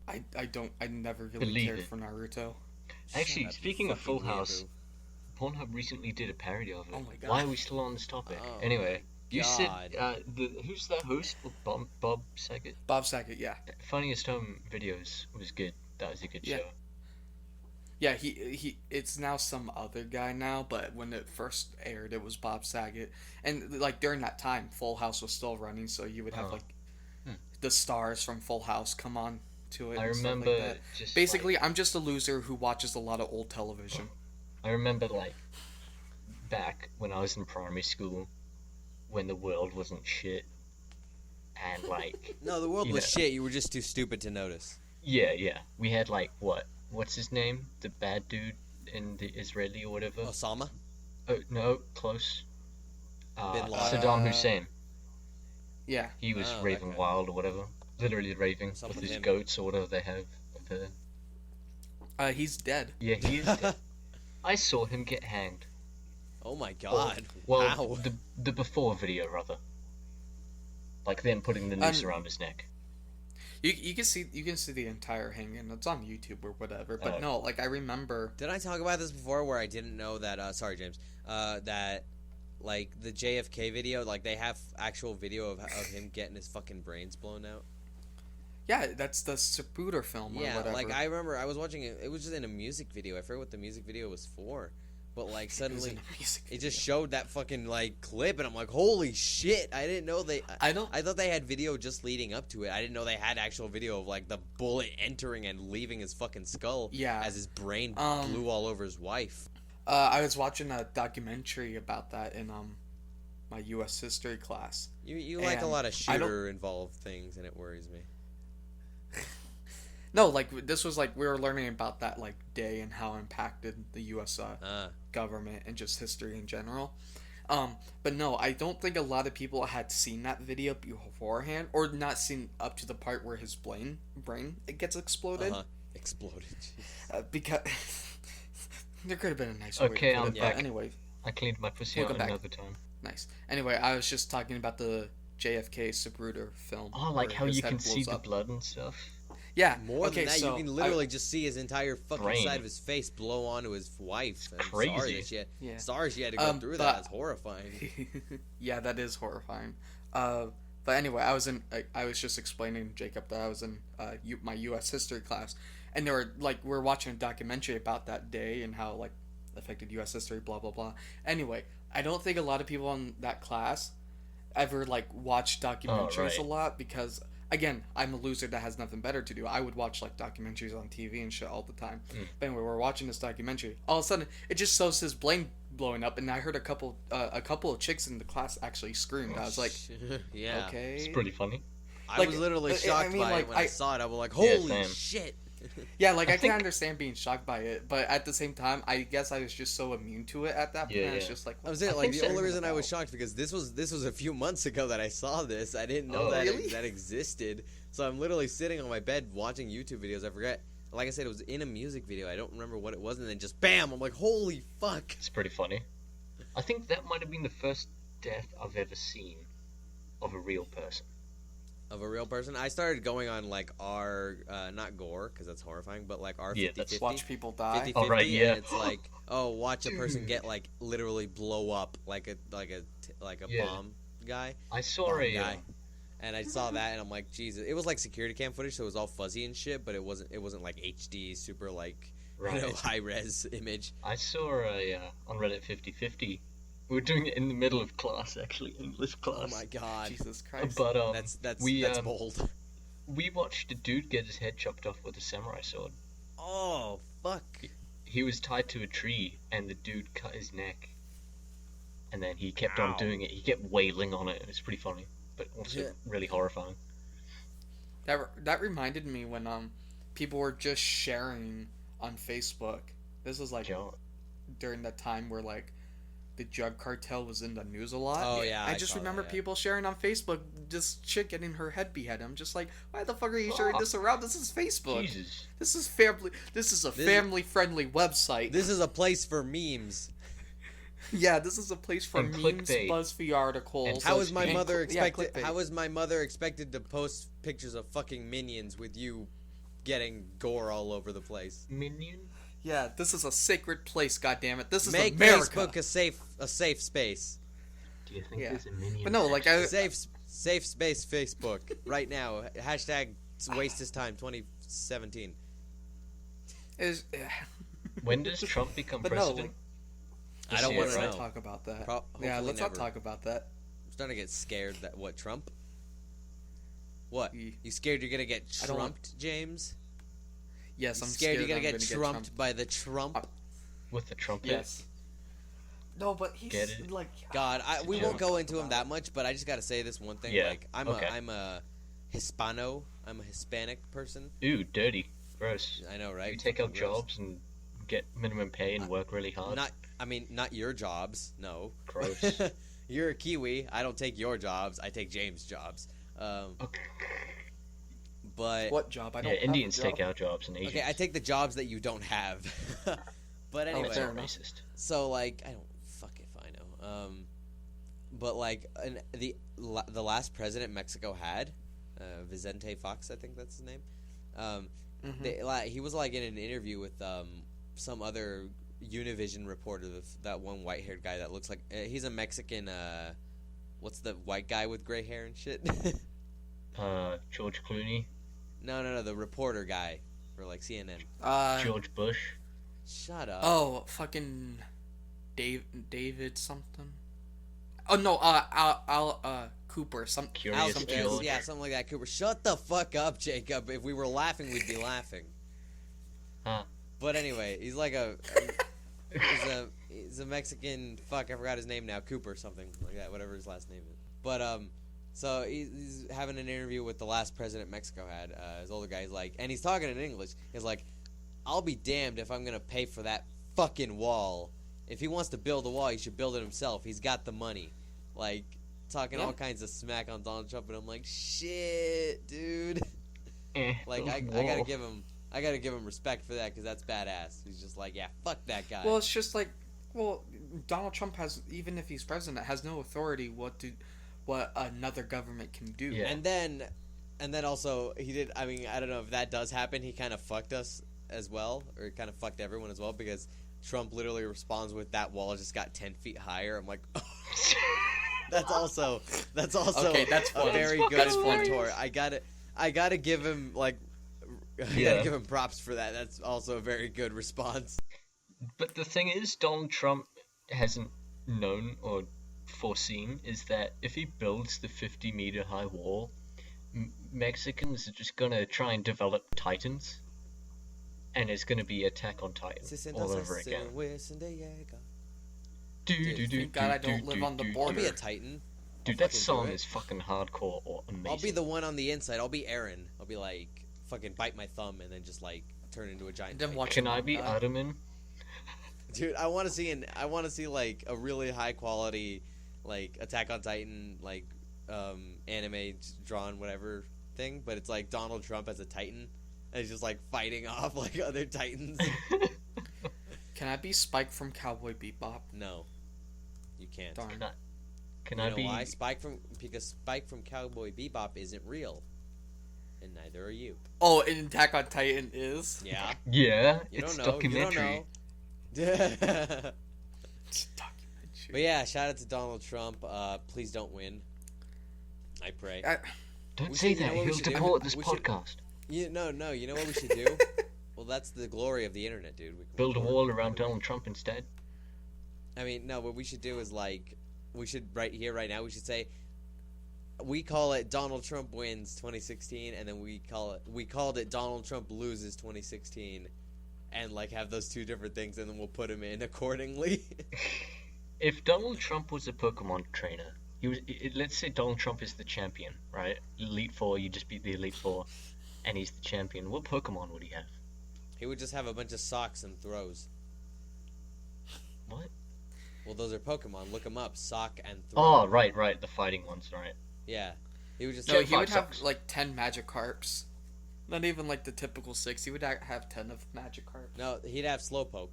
I never really Believe cared it. for Naruto. Actually, Shut up, speaking you of Full fucking House, weirdo. Pornhub recently did a parody of it. Oh my God. Why are we still on this topic? Oh Anyway, you said God. who's that host? Bob Saget. Bob Saget, yeah. Funniest Home Videos was good. That was a good Yeah. show. Yeah, he it's now some other guy now, but when it first aired, it was Bob Saget, and like during that time, Full House was still running, so you would have Oh. like the stars from Full House come on to it. I and stuff remember like that. just Basically, I'm just a loser who watches a lot of old television. I remember like back when I was in primary school, when the world wasn't shit, and like No, the world You was know. shit. You were just too stupid to notice. yeah, we had like what's his name? The bad dude in the Israeli or whatever. Osama? Oh no, close. Bin Laden. Saddam Hussein. Yeah, He was Oh, that raving guy. wild or whatever. Literally raving What's up with with his him? goats or whatever they have over there. he's dead. Yeah, he is dead. I saw him get hanged. Oh my God! Well, How? the before video rather. Like them putting the noose Um, around his neck. You can see the entire hanging. It's on YouTube or whatever. But Oh. no, like I remember. Did I talk about this before? Where I didn't know that? Sorry, James. That like the JFK video, like they have actual video of him getting his fucking brains blown out. Yeah, that's the Zapruder film or Yeah, whatever. like I remember I was watching it. It was just in a music video. I forget what the music video was for, but like It was suddenly in a music it video. just showed that fucking like clip, and I'm like, holy shit! I didn't know they. I don't. I thought they had video just leading up to it. I didn't know they had actual video of like the bullet entering and leaving his fucking skull. Yeah. As his brain Um, blew all over his wife. I was watching a documentary about that in my U.S. history class. You like a and lot of I don't- shooter involved things, and it worries me. No, like this was like we were learning about that like day and how it impacted the U.S. Government and just history in general. But no, I don't think a lot of people had seen that video beforehand, or not seen up to the part where his brain it gets exploded. Exploded. Because there could have been a nicer way Okay, to put I'm it. back. But anyway, I cleaned my pussy Welcome out back. another time. nice. Anyway, I was just talking about the JFK Zapruder film. Oh, like where how his you head can see blows the up. blood and stuff. Yeah. More okay, than that, so you can literally just see his entire fucking Brain. side of his face blow onto his wife. I'm crazy. Sorry that she had, Yeah. sorry she had to go through but- that. That's horrifying. yeah, that is horrifying. But anyway, I was just explaining to Jacob that I was in my U.S. history class, and they were like we were watching a documentary about that day and how like affected U.S. history, blah blah blah. Anyway, I don't think a lot of people in that class ever like watch documentaries right. a lot because again, I'm a loser that has nothing better to do. I would watch like documentaries on TV and shit all the time. But anyway, we're watching this documentary. All of a sudden, it just shows his brain blowing up, and I heard a couple of chicks in the class actually screamed. I was like, yeah. okay, It's pretty funny. I Like, was literally I shocked mean, by like, it when I I- saw it. I was like, Yeah, holy same. shit. yeah, like I, think- can understand being shocked by it, but at the same time, I guess I was just so immune to it at that point. Yeah, I was yeah. just like, I was saying, I like, think the so. only reason I was shocked because this was a few months ago that I saw this. I didn't know Oh. that Really? that existed. So I'm literally sitting on my bed watching YouTube videos. I forget. Like I said, it was in a music video. I don't remember what it was, and then just bam! I'm like, holy fuck! It's pretty funny. I think that might have been the first death I've ever seen of a real person. of a real person. I started going on like R, not gore because that's horrifying, but like R 50/50. Watch people die. 50/50, Oh, right, yeah. and it's like, oh, watch a person get like literally blow up like a Yeah. bomb guy. I saw Bomb a guy. And I saw that, and I'm like, Jesus. It was like security cam footage, so it was all fuzzy and shit, but it wasn't like HD, super like right. high res image. I saw a on Reddit 50/50. We were doing it in the middle of class, actually, English Oh class. my god, Jesus Christ. But that's we bold. we watched a dude get his head chopped off with a samurai sword. Oh fuck. He was tied to a tree, and the dude cut his neck. And then he kept Ow. on doing it. He kept wailing on it. It was pretty funny, but also Yeah. really horrifying. That reminded me when people were just sharing on Facebook. This was like God. during that time where like the drug cartel was in the news a lot. Oh yeah. I just saw remember that, yeah. people sharing on Facebook this chick getting her head beheaded. I'm just like, why the fuck are you sharing this around? This is Facebook. Jesus. This is family. This is a family-friendly website. This is a place for memes. Yeah, this is a place for And memes, clickbait. BuzzFeed articles. And How is my and mother yeah, expected? clickbait. How is my mother expected to post pictures of fucking minions with you getting gore all over the place? Minion? Yeah, this is a sacred place. Goddammit, this is Make America. Facebook a safe space. Do you think Yeah. there's a minion? But no, like I, Safe space Facebook right now. Hashtag waste his time 2017. is. When does Trump become But no, president? like, I don't year, want to right? know. talk about that. Pro- Yeah, hopefully let's never. not talk about that. I'm starting to get scared that what Trump? What? Ye- You scared you're gonna get I don't want- trumped, James? Yes, You I'm scared you're gonna I'm get trumped by the Trump? With the trumpet? Yes. No, but he's Get it? like. God, we Yeah. won't go into him that much, but I just gotta say this one thing. Yeah, Like, I'm okay. a Hispano. I'm a Hispanic person. Ooh, dirty. Gross. I know, right? You take out Fucking gross. jobs and get minimum pay and work really hard. Not your jobs. No. Gross. You're a Kiwi. I don't take your jobs. I take James' jobs. Okay. But What job? I don't. Yeah, have a Indians job. take our jobs and Asians. okay, I take the jobs that you don't have. But Oh, anyway, that's fair not enough. racist. so like, I don't fuck if I know. But like, the last president Mexico had, Vicente Fox, I think that's his name. Mhm. He was like in an interview with some other Univision reporter, that one white-haired guy that looks like he's a Mexican. What's the white guy with gray hair and shit? George Clooney, No, the reporter guy for like CNN. George Bush. Shut up. Oh, fucking David something. Oh no, Cooper. Curious something. George. Yeah, something like that. Cooper, shut the fuck up, Jacob. If we were laughing, we'd be laughing. Huh. But anyway, he's like he's a Mexican. Fuck, I forgot his name now. Cooper something like that. Whatever his last name is. But so he's having an interview with the last president Mexico had. His older guy. He's like, and he's talking in English. He's like, I'll be damned if I'm gonna pay for that fucking wall. If he wants to build a wall, he should build it himself. He's got the money. Like, talking all kinds of smack on Donald Trump, and I'm like, shit, dude. Like, I gotta give him respect for that, because that's badass. He's just like, yeah, fuck that guy. Well, it's just like, Donald Trump has, even if he's president, has no authority what another government can do. Yeah. And then also he did. I mean, I don't know if that does happen. He kind of fucked us as well, or he kind of fucked everyone as well, because Trump literally responds with, that wall just got 10 feet higher. I'm like, that's also Okay, that's a funny. very That's good fucking retort. I gotta give him like. I Yeah. gotta give him props for that. That's also a very good response. But the thing is, Donald Trump hasn't known or foreseen is that if he builds the 50-meter high wall, Mexicans are just gonna try and develop Titans, and it's gonna be Attack on Titan all over again. Thank God I don't live on the I'll border. be a Titan. Dude, I'll that fucking do song it. is fucking hardcore or amazing. I'll be the one on the inside. I'll be Aaron. I'll be like, fucking bite my thumb and then just like turn into a giant. Then Titan. watch Can him I be die. Ottoman? Dude, I want to see like a really high quality, like Attack on Titan, like anime drawn whatever thing, but it's like Donald Trump as a Titan, and he's just like fighting off like other Titans. Can I be Spike from Cowboy Bebop? No, you can't. Darn. Can Can You I know be? why? Because Spike from Cowboy Bebop isn't real, and neither are you. Oh, and Attack on Titan is. Yeah. Yeah, You it's don't know. documentary. You don't know. It's a documentary. But yeah, shout out to Donald Trump. Please don't win. I pray. Don't We say should- you that. know what we He'll should do? deport this We should- podcast. You no. You know what we should do? Well, that's the glory of the internet, dude. We can Build a record wall around everything. Donald Trump instead. I mean, no. What we should do is we should right here, right now. We should say we call it Donald Trump wins 2016, and then we called it Donald Trump loses 2016, and have those two different things, and then we'll put them in accordingly. If Donald Trump was a Pokemon trainer, let's say Donald Trump is the champion, right? Elite Four, you just beat the Elite Four, and he's the champion. What Pokemon would he have? He would just have a bunch of socks and throws. What? Well, those are Pokemon. Look them up. Sock and throw. Oh, right, the fighting ones, right? Yeah. He would just No, Jet he would Fox have sucks. 10 Magikarps. Not even the typical 6. He would have 10 of Magikarp. No, he'd have Slowpoke.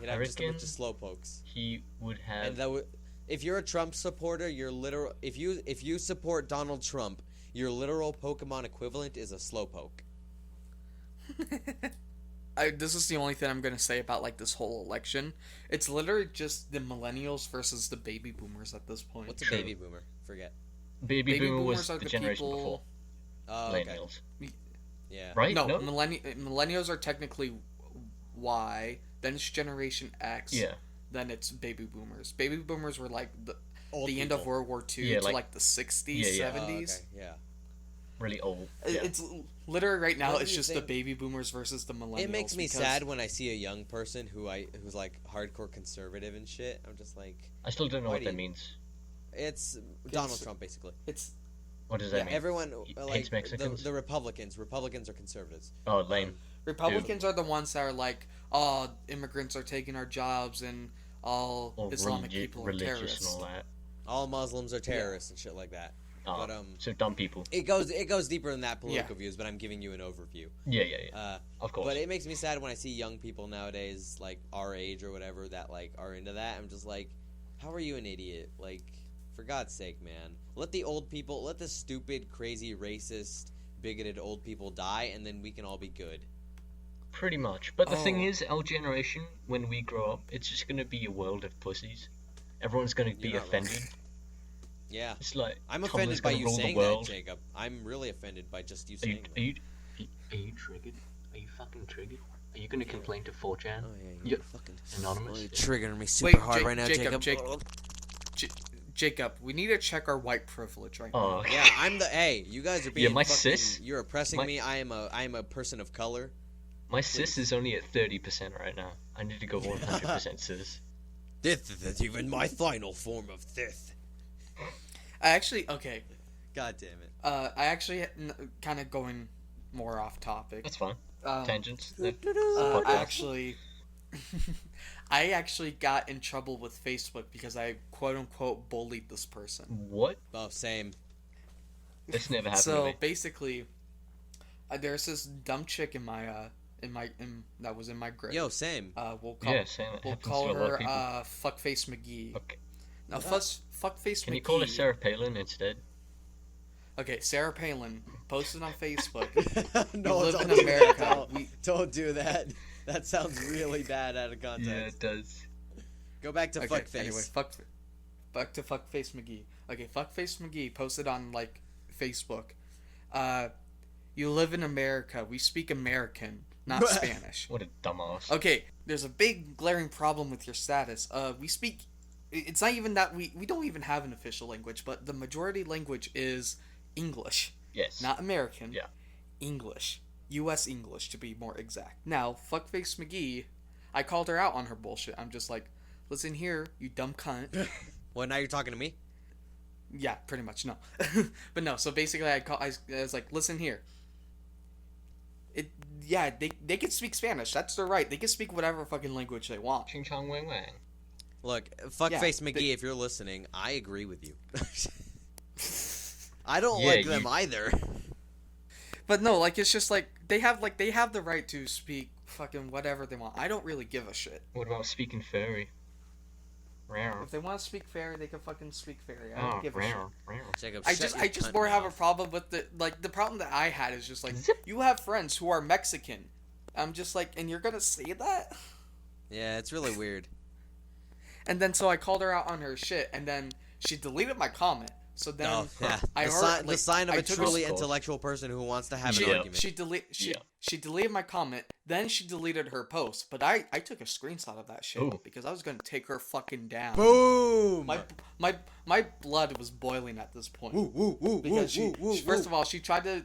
He'd have just a bunch of Slowpokes. He would have. And that would, if you're a Trump supporter, if you support Donald Trump, your literal Pokemon equivalent is a Slowpoke. This is the only thing I'm gonna say about this whole election. It's literally just the millennials versus the baby boomers at this point. What's a True. baby boomer? Forget. Baby Boomer was boomers are the the generation people- before. Oh, okay. Millennials. Yeah. Right? No, millennials are technically Y. Then it's Generation X. Yeah. Then it's baby boomers. Baby boomers were the Old end of people. World War II Yeah, to the 60s, Yeah, yeah. 70s. Oh, okay. Yeah. Really old. Yeah. It's literally right now. What It's do you just the think? baby boomers versus the millennials. It makes me because- sad when I see a young person who's hardcore conservative and shit. I'm just like, I still don't know Why what do that you- means. it's Donald Trump basically. It's What does that Yeah, mean? everyone He the hates Mexicans? Republicans. Republicans are conservatives. Oh, lame. Republicans are the ones that are oh, immigrants are taking our jobs and all Or Islamic people are religious terrorists. and all that. All Muslims are terrorists and shit like that. Oh, But so dumb people. it goes deeper than that political views. But I'm giving you an overview. Yeah. Of course. But it makes me sad when I see young people nowadays, our age or whatever, that are into that. I'm just like, how are you an idiot? For God's sake, man. Let the stupid, crazy, racist, bigoted old people die, and then we can all be good. Pretty much. But the thing Oh. is, our generation, when we grow up, it's just going to be a world of pussies. Everyone's going to be You're not wrong. offended. Yeah. It's like I'm Tumblr's offended by gonna you rule the saying that, world. Jacob. I'm really offended by just you Are you, saying that. are you triggered? Are you fucking triggered? Are you going to complain to 4chan? Oh, yeah, Yeah. you're fucking Anonymous? you're triggering me super hard Jake- right now, Jacob, Jacob. Jacob, we need to check our white privilege right now. Oh, okay. Yeah, hey, you guys are being my fucking, sis- you're oppressing my- me. I am a person of color. My cis is only at 30% right now. I need to go 100% cis. This is even my final form of this. Okay. God damn it. I actually kind of going more off topic. That's fine. Tangents. I Podcast. I actually got in trouble with Facebook because I quote unquote bullied this person. What? Oh, same. This never happened to So me. basically, there's this dumb chick in my that was in my grid. Yo, same. We'll call Yeah, same. It we'll happens call to a lot of her people. Fuckface McGee. Okay. No, Fuckface Can McGee. you call her Sarah Palin instead? Okay, Sarah Palin posted on Facebook. No, live don't in do America. that. Don't do that. That sounds really bad out of context. Yeah, it does. Go back to Okay, fuckface. anyway, back to Fuckface McGee. Okay, Fuckface McGee posted on Facebook. You live in America. We speak American, not Spanish. What a dumbass. Okay, there's a big glaring problem with your status. We speak. It's not even that we don't even have an official language, but the majority language is English, Yes. not American. Yeah. English. U.S. English, to be more exact. Now, Fuckface McGee, I called her out on her bullshit. I'm just like, listen here, you dumb cunt. Well, now you're talking to me? Yeah, pretty much, no. But no, so basically I was like, listen here. They can speak Spanish. That's their right. They can speak whatever fucking language they want. Ching chong wang wang. Look, fuckface Yeah, McGee, if you're listening, I agree with you. I don't Yeah, like them you- either. But no, it's just they have the right to speak fucking whatever they want. I don't really give a shit. What about speaking furry? If they want to speak fairy, they can fucking speak fairy. I don't give a shit. Jacob, I shut your just cunt more have a mouth. problem with the problem that I had is just like, Zip. you have friends who are Mexican. I'm just like, and you're gonna say that? Yeah, it's really weird. And then so I called her out on her shit, and then she deleted my comment. So then Oh, yeah. I The, heard, the sign of I a took truly Of course. intellectual person who wants to have she, an argument. she deleted my comment. Then she deleted her post. But I took a screenshot of that shit Ooh. because I was gonna take her fucking down. Boom! My blood was boiling at this point. Woo, woo, woo, Because woo, woo, first of all, she tried to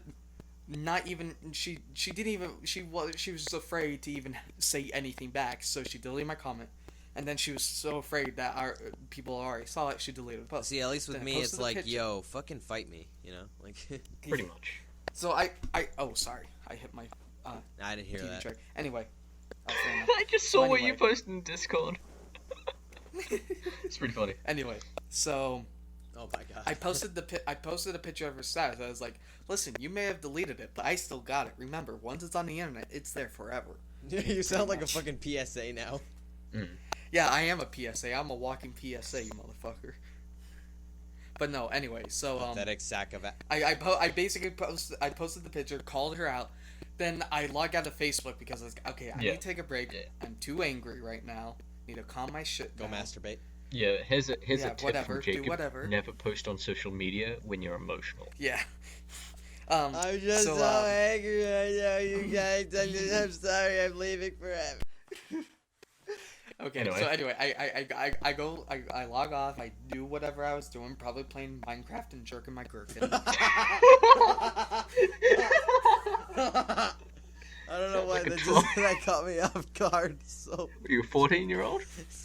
not even she didn't even she was afraid to even say anything back, so she deleted my comment. And then she was so afraid that our people already saw it, she deleted the post. See, at least with Then I me, posted it's the like, picture. yo, fucking fight me, you know? Like, Pretty much. So I oh sorry, I hit my I didn't hear TV that. tray. Anyway, fair enough. I just saw So what you anyway. posted in Discord. It's pretty funny. Anyway, so Oh my god. I posted a picture of her status. I was like, listen, you may have deleted it, but I still got it. Remember, once it's on the internet, it's there forever. You sound like a fucking PSA now. Yeah, I am a PSA. I'm a walking PSA, you motherfucker. But no, anyway, so Pathetic sack of... I basically posted the picture, called her out. Then I logged out of Facebook because I was like, okay, I Yeah. need to take a break. Yeah. I'm too angry right now. Need to calm my shit Go down. masturbate. Yeah, here's a Yeah, tip whatever, from do Jacob. whatever. Never post on social media when you're emotional. Yeah. I'm just so, angry right now, you guys. I'm sorry, I'm leaving forever. Okay, Anyway. so anyway, I log off, I do whatever I was doing, probably playing Minecraft and jerking my gherkin. I don't know why like a that caught me off guard. So Are you a 14-year-old?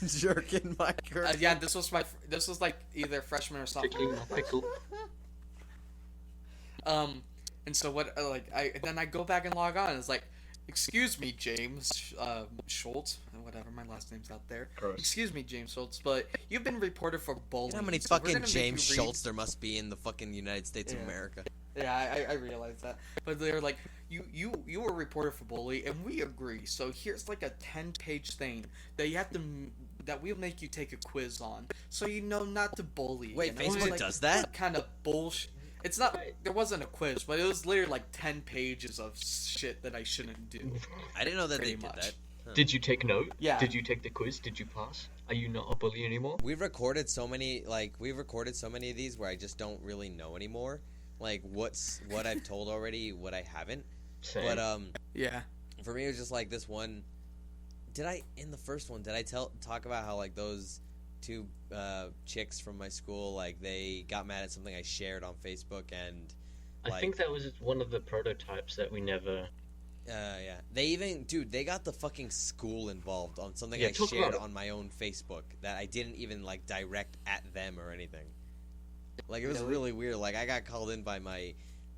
jerking my girl. Yeah, this was like either freshman or sophomore. Tickling my pickle. And so what? Then I go back and log on, and it's like, excuse me, James Schultz, whatever my last name's out there. Gross. Excuse me, James Schultz, but you've been reported for bullying. You know how many so we're fucking gonna make James you read-" Schultz there must be in the fucking United States of Yeah. America? Yeah, I realized that. But they were like, you were reported for bully, and we agree. So here's like a 10-page thing that you have to that we'll make you take a quiz on, so you know not to bully. Wait, And I was Facebook like, does that? What kind of bullshit? It's not. There wasn't a quiz, but it was literally like 10 pages of shit that I shouldn't do. I didn't know that Pretty they did much. that. Huh. Did you take note? Yeah. Did you take the quiz? Did you pass? Are you not a bully anymore? We've recorded so many of these where I just don't really know anymore. Like what I've told already, what I haven't. Same. But Yeah. for me it was just like this one. In the first one did I talk about how like those two chicks from my school, like they got mad at something I shared on Facebook, and I think that was one of the prototypes that we never... yeah, they got the fucking school involved on something Yeah, I talk shared about it. on my own Facebook that I didn't even like direct at them or anything. Like it was really weird. Like I got called in by my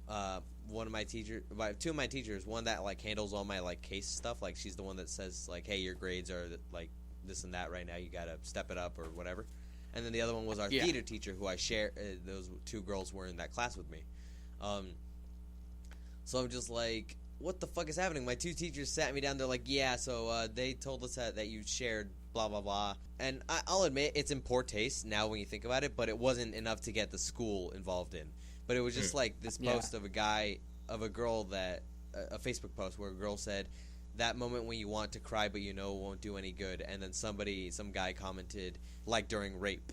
two of my teachers, one that like handles all my like case stuff, like she's the one that says like, hey, your grades are like this and that right now, you gotta step it up or whatever. And then the other one was our theater teacher, who I share. Those two girls were in that class with me. So I'm just like, what the fuck is happening? My two teachers sat me down. They're like, yeah, so they told us that you shared blah blah blah. And I'll admit it's in poor taste now when you think about it, but it wasn't enough to get the school involved in. But it was just like this post of a girl that a Facebook post where a girl said, that moment when you want to cry but you know it won't do any good, and then some guy commented like during rape.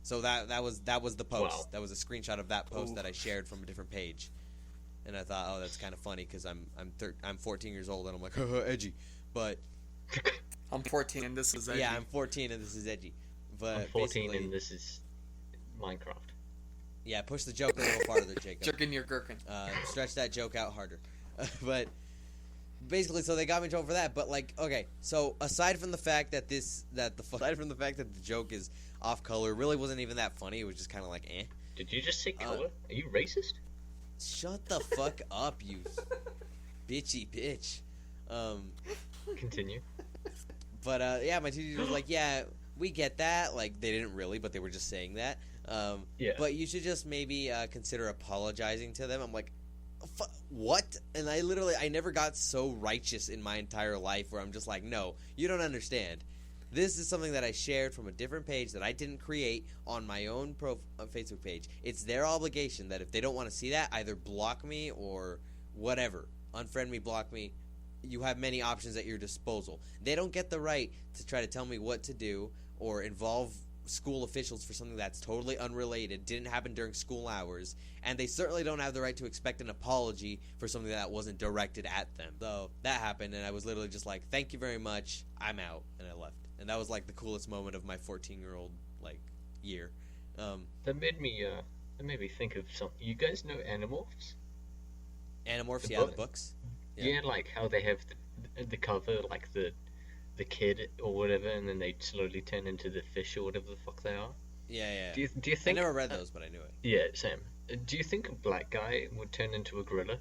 So that was the post. Wow. That was a screenshot of that post that I shared from a different page. And I thought, oh, that's kind of funny because I'm 14 years old and I'm like, edgy. But I'm 14 and this is edgy. yeah, I'm 14 and this is edgy. But I'm 14 basically, and this is Minecraft. yeah, push the joke a little farther, Jacob. Jerking your gherkin. Stretch that joke out harder. But basically, so they got me in trouble for that. But like, okay, so aside from the fact that the joke is off color, really wasn't even that funny. It was just kind of like, eh. Did you just say color? Are you racist? Shut the fuck up, you bitchy bitch. Continue. But yeah, my teacher was like, yeah, we get that. Like, they didn't really, but they were just saying that. Yeah. But you should just maybe consider apologizing to them. I'm like, what? And I never got so righteous in my entire life where I'm just like, no, you don't understand. This is something that I shared from a different page that I didn't create on my own Facebook page. It's their obligation that if they don't want to see that, either block me or whatever. Unfriend me, block me. You have many options at your disposal. They don't get the right to try to tell me what to do or involve school officials for something that's totally unrelated, didn't happen during school hours, and they certainly don't have the right to expect an apology for something that wasn't directed at them. So that happened, and I was literally just like, thank you very much, I'm out, and I left. And that was like the coolest moment of my 14-year-old like year. That made me think of something. You guys know Animorphs? Animorphs, The yeah, book? the books. Yeah, like how they have the cover, like the kid or whatever, and then they slowly turn into the fish or whatever the fuck they are. Yeah. Do you I think? never read those, but I knew it. Yeah, same. Do you think a black guy would turn into a gorilla?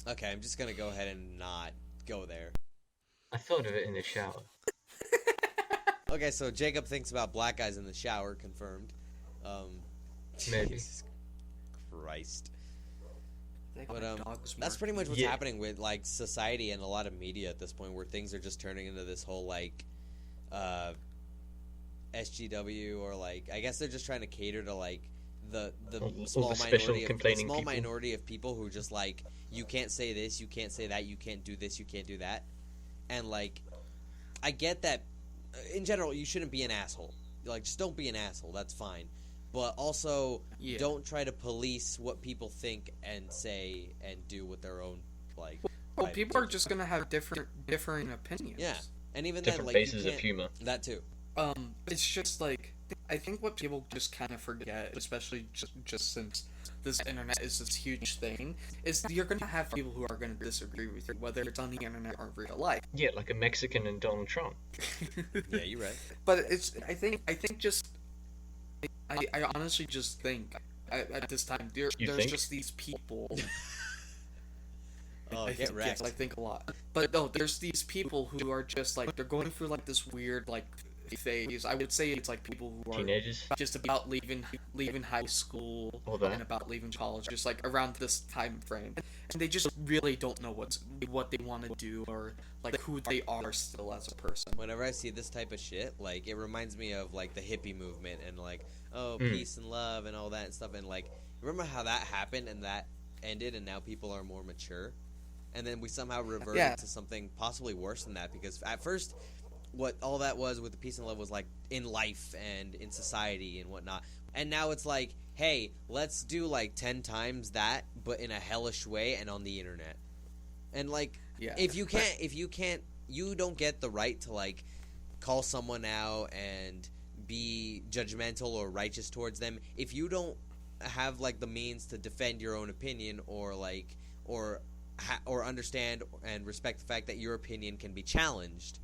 Okay, I'm just gonna go ahead and not go there. I thought of it in the shower. Okay, so Jacob thinks about black guys in the shower, confirmed. Maybe. Jesus Christ. But Dogs that's work. pretty much what's Yeah. happening with like society and a lot of media at this point, where things are just turning into this whole like SGW, or like I guess they're just trying to cater to like the All small the special minority complaining people. minority of people who just like, you can't say this, you can't say that, you can't do this, you can't do that. And like, I get that in general you shouldn't be an asshole. Like, just don't be an asshole, that's fine. But also, Yeah. don't try to police what people think and say and do with their own, like... Well, like, people are just gonna have differing opinions. Yeah, and even Different then, like, bases you of can't... humor. That too. It's just like, I think what people just kind of forget, especially just since this internet is this huge thing, is you're gonna have people who are gonna disagree with you, whether it's on the internet or real life. Yeah, like a Mexican and Donald Trump. Yeah, you're right. But I think just, I honestly just think at this time there's think? just these people. Oh, I get think, wrecked. yes, I think a lot. But no, there's these people who are just like, they're going through like this weird like phase. I would say it's like people who are Teenagers. just about leaving high school All that. and about leaving college, just like around this time frame, and they just really don't know what they want to do, or like who they are still as a person. Whenever I see this type of shit, like, it reminds me of, like, the hippie movement and, like, peace and love and all that and stuff. And, like, remember how that happened and that ended and now people are more mature? And then we somehow reverted to something possibly worse than that, because at first, what all that was with the peace and love was, like, in life and in society and whatnot. And now it's like, hey, let's do, like, 10 times that, but in a hellish way and on the internet. And, like, Yeah. if you can't, you don't get the right to, like, call someone out and be judgmental or righteous towards them if you don't have, like, the means to defend your own opinion, or, like, or understand and respect the fact that your opinion can be challenged.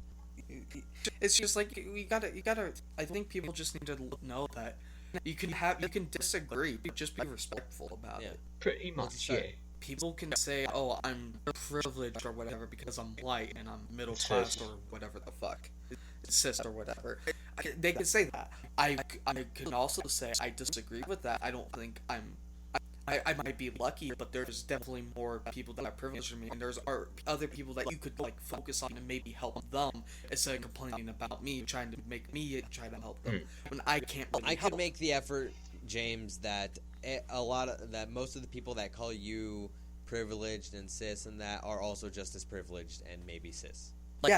It's just like you gotta. I think people just need to know that you can disagree, but just be respectful about Yeah. it. Pretty much, Let's yeah. start. People can say, "Oh, I'm privileged or whatever because I'm white and I'm middle class Cis. or whatever the fuck, cis or whatever." They can say that. I can also say I disagree with that. I don't think I might be lucky, but there's definitely more people that are privileged than me, and are other people that you could like focus on and maybe help them instead of complaining about me, trying to make me try to help them when I can't. Really I help. could make the effort, James, that most of the people that call you privileged and cis and that are also just as privileged and maybe cis. Like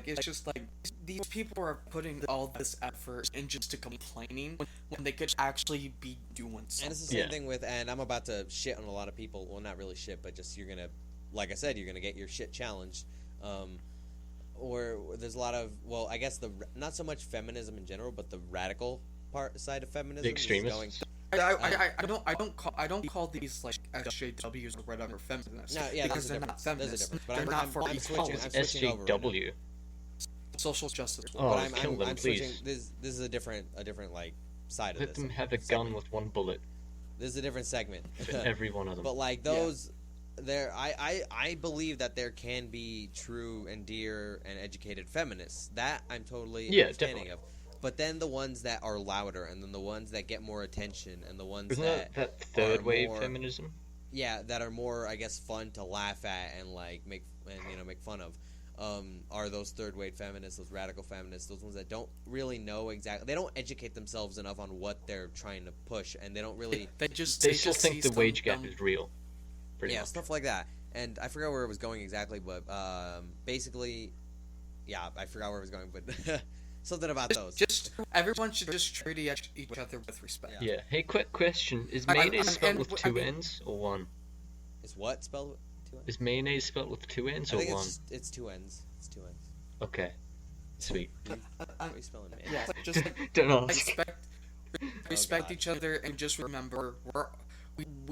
it's just like these people are putting all this effort into just complaining when they could actually be doing something. And it's the same thing with, and I'm about to shit on a lot of people. Well, not really shit, but just you're gonna, like I said, you're gonna get your shit challenged. Or there's a lot of, well, I guess not so much feminism in general, but the radical side of feminism. The extremists. I don't call these like SJWs or whatever feminists. No, yeah, because there's they're a not difference. There's a feminists. difference. But They're not for I'm switching. equality. I'm switching over right now. SJW. Social justice. Oh, But kill them, I'm please. switching. This is a different like side of Let this. them have a gun with one bullet This is a different segment. for every one of them. But like those, I believe that there can be true and dear and educated feminists. That I'm totally understanding definitely. of. But then the ones that are louder, and then the ones that get more attention, and the ones Isn't that that third are wave more- feminism? that are more, I guess, fun to laugh at and like make fun of. are those third-wave feminists, those radical feminists, those ones that don't really know exactly. They don't educate themselves enough on what they're trying to push, and they don't really. They still think the wage gap is real. Pretty much. Stuff like that. And I forgot where it was going exactly, but basically, yeah, I forgot where it was going, but something about those. Just everyone should just treat each other with respect. Yeah. Hey, quick question: is mayonnaise spelled with two N's or one? Is what spelled with two N's? Is mayonnaise spelled with two N's or I think one? It's two N's. It's two N's. Okay. Sweet. What are you spelling mayonnaise? Yeah, just Don't ask. respect each other, and just remember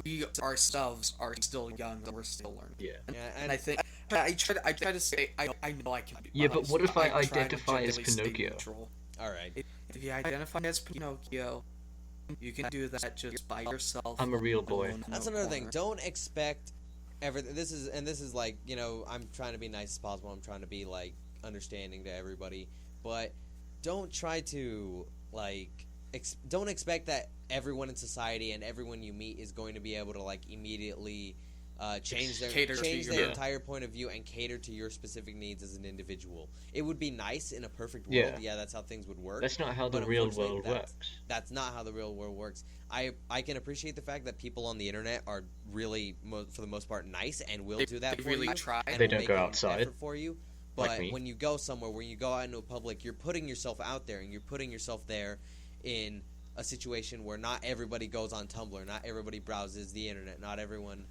we ourselves are still young and we're still learning. Yeah. And I think I try to say I know I can be. Yeah, but what if I try to identify as generally stay Pinocchio? neutral. all right. If you identify as Pinocchio, you can do that just by yourself. I'm a real boy. alone in That's a another thing. corner. Don't expect everything. This is like, I'm trying to be nice as possible. I'm trying to be like understanding to everybody, but don't try to like don't expect that everyone in society and everyone you meet is going to be able to like immediately change their entire point of view and cater to your specific needs as an individual. It would be nice in a perfect world. Yeah, that's how things would work. That's not how the But real unfortunately, world works. That's not how the real world works. I can appreciate the fact that people on the internet are really, for the most part, nice and will do that They for really you. try. And They will don't make go an outside. effort for you. Like But me. when you go somewhere, when you go out into a public, you're putting yourself out there, and you're putting yourself there in a situation where not everybody goes on Tumblr, not everybody browses the internet, not everyone,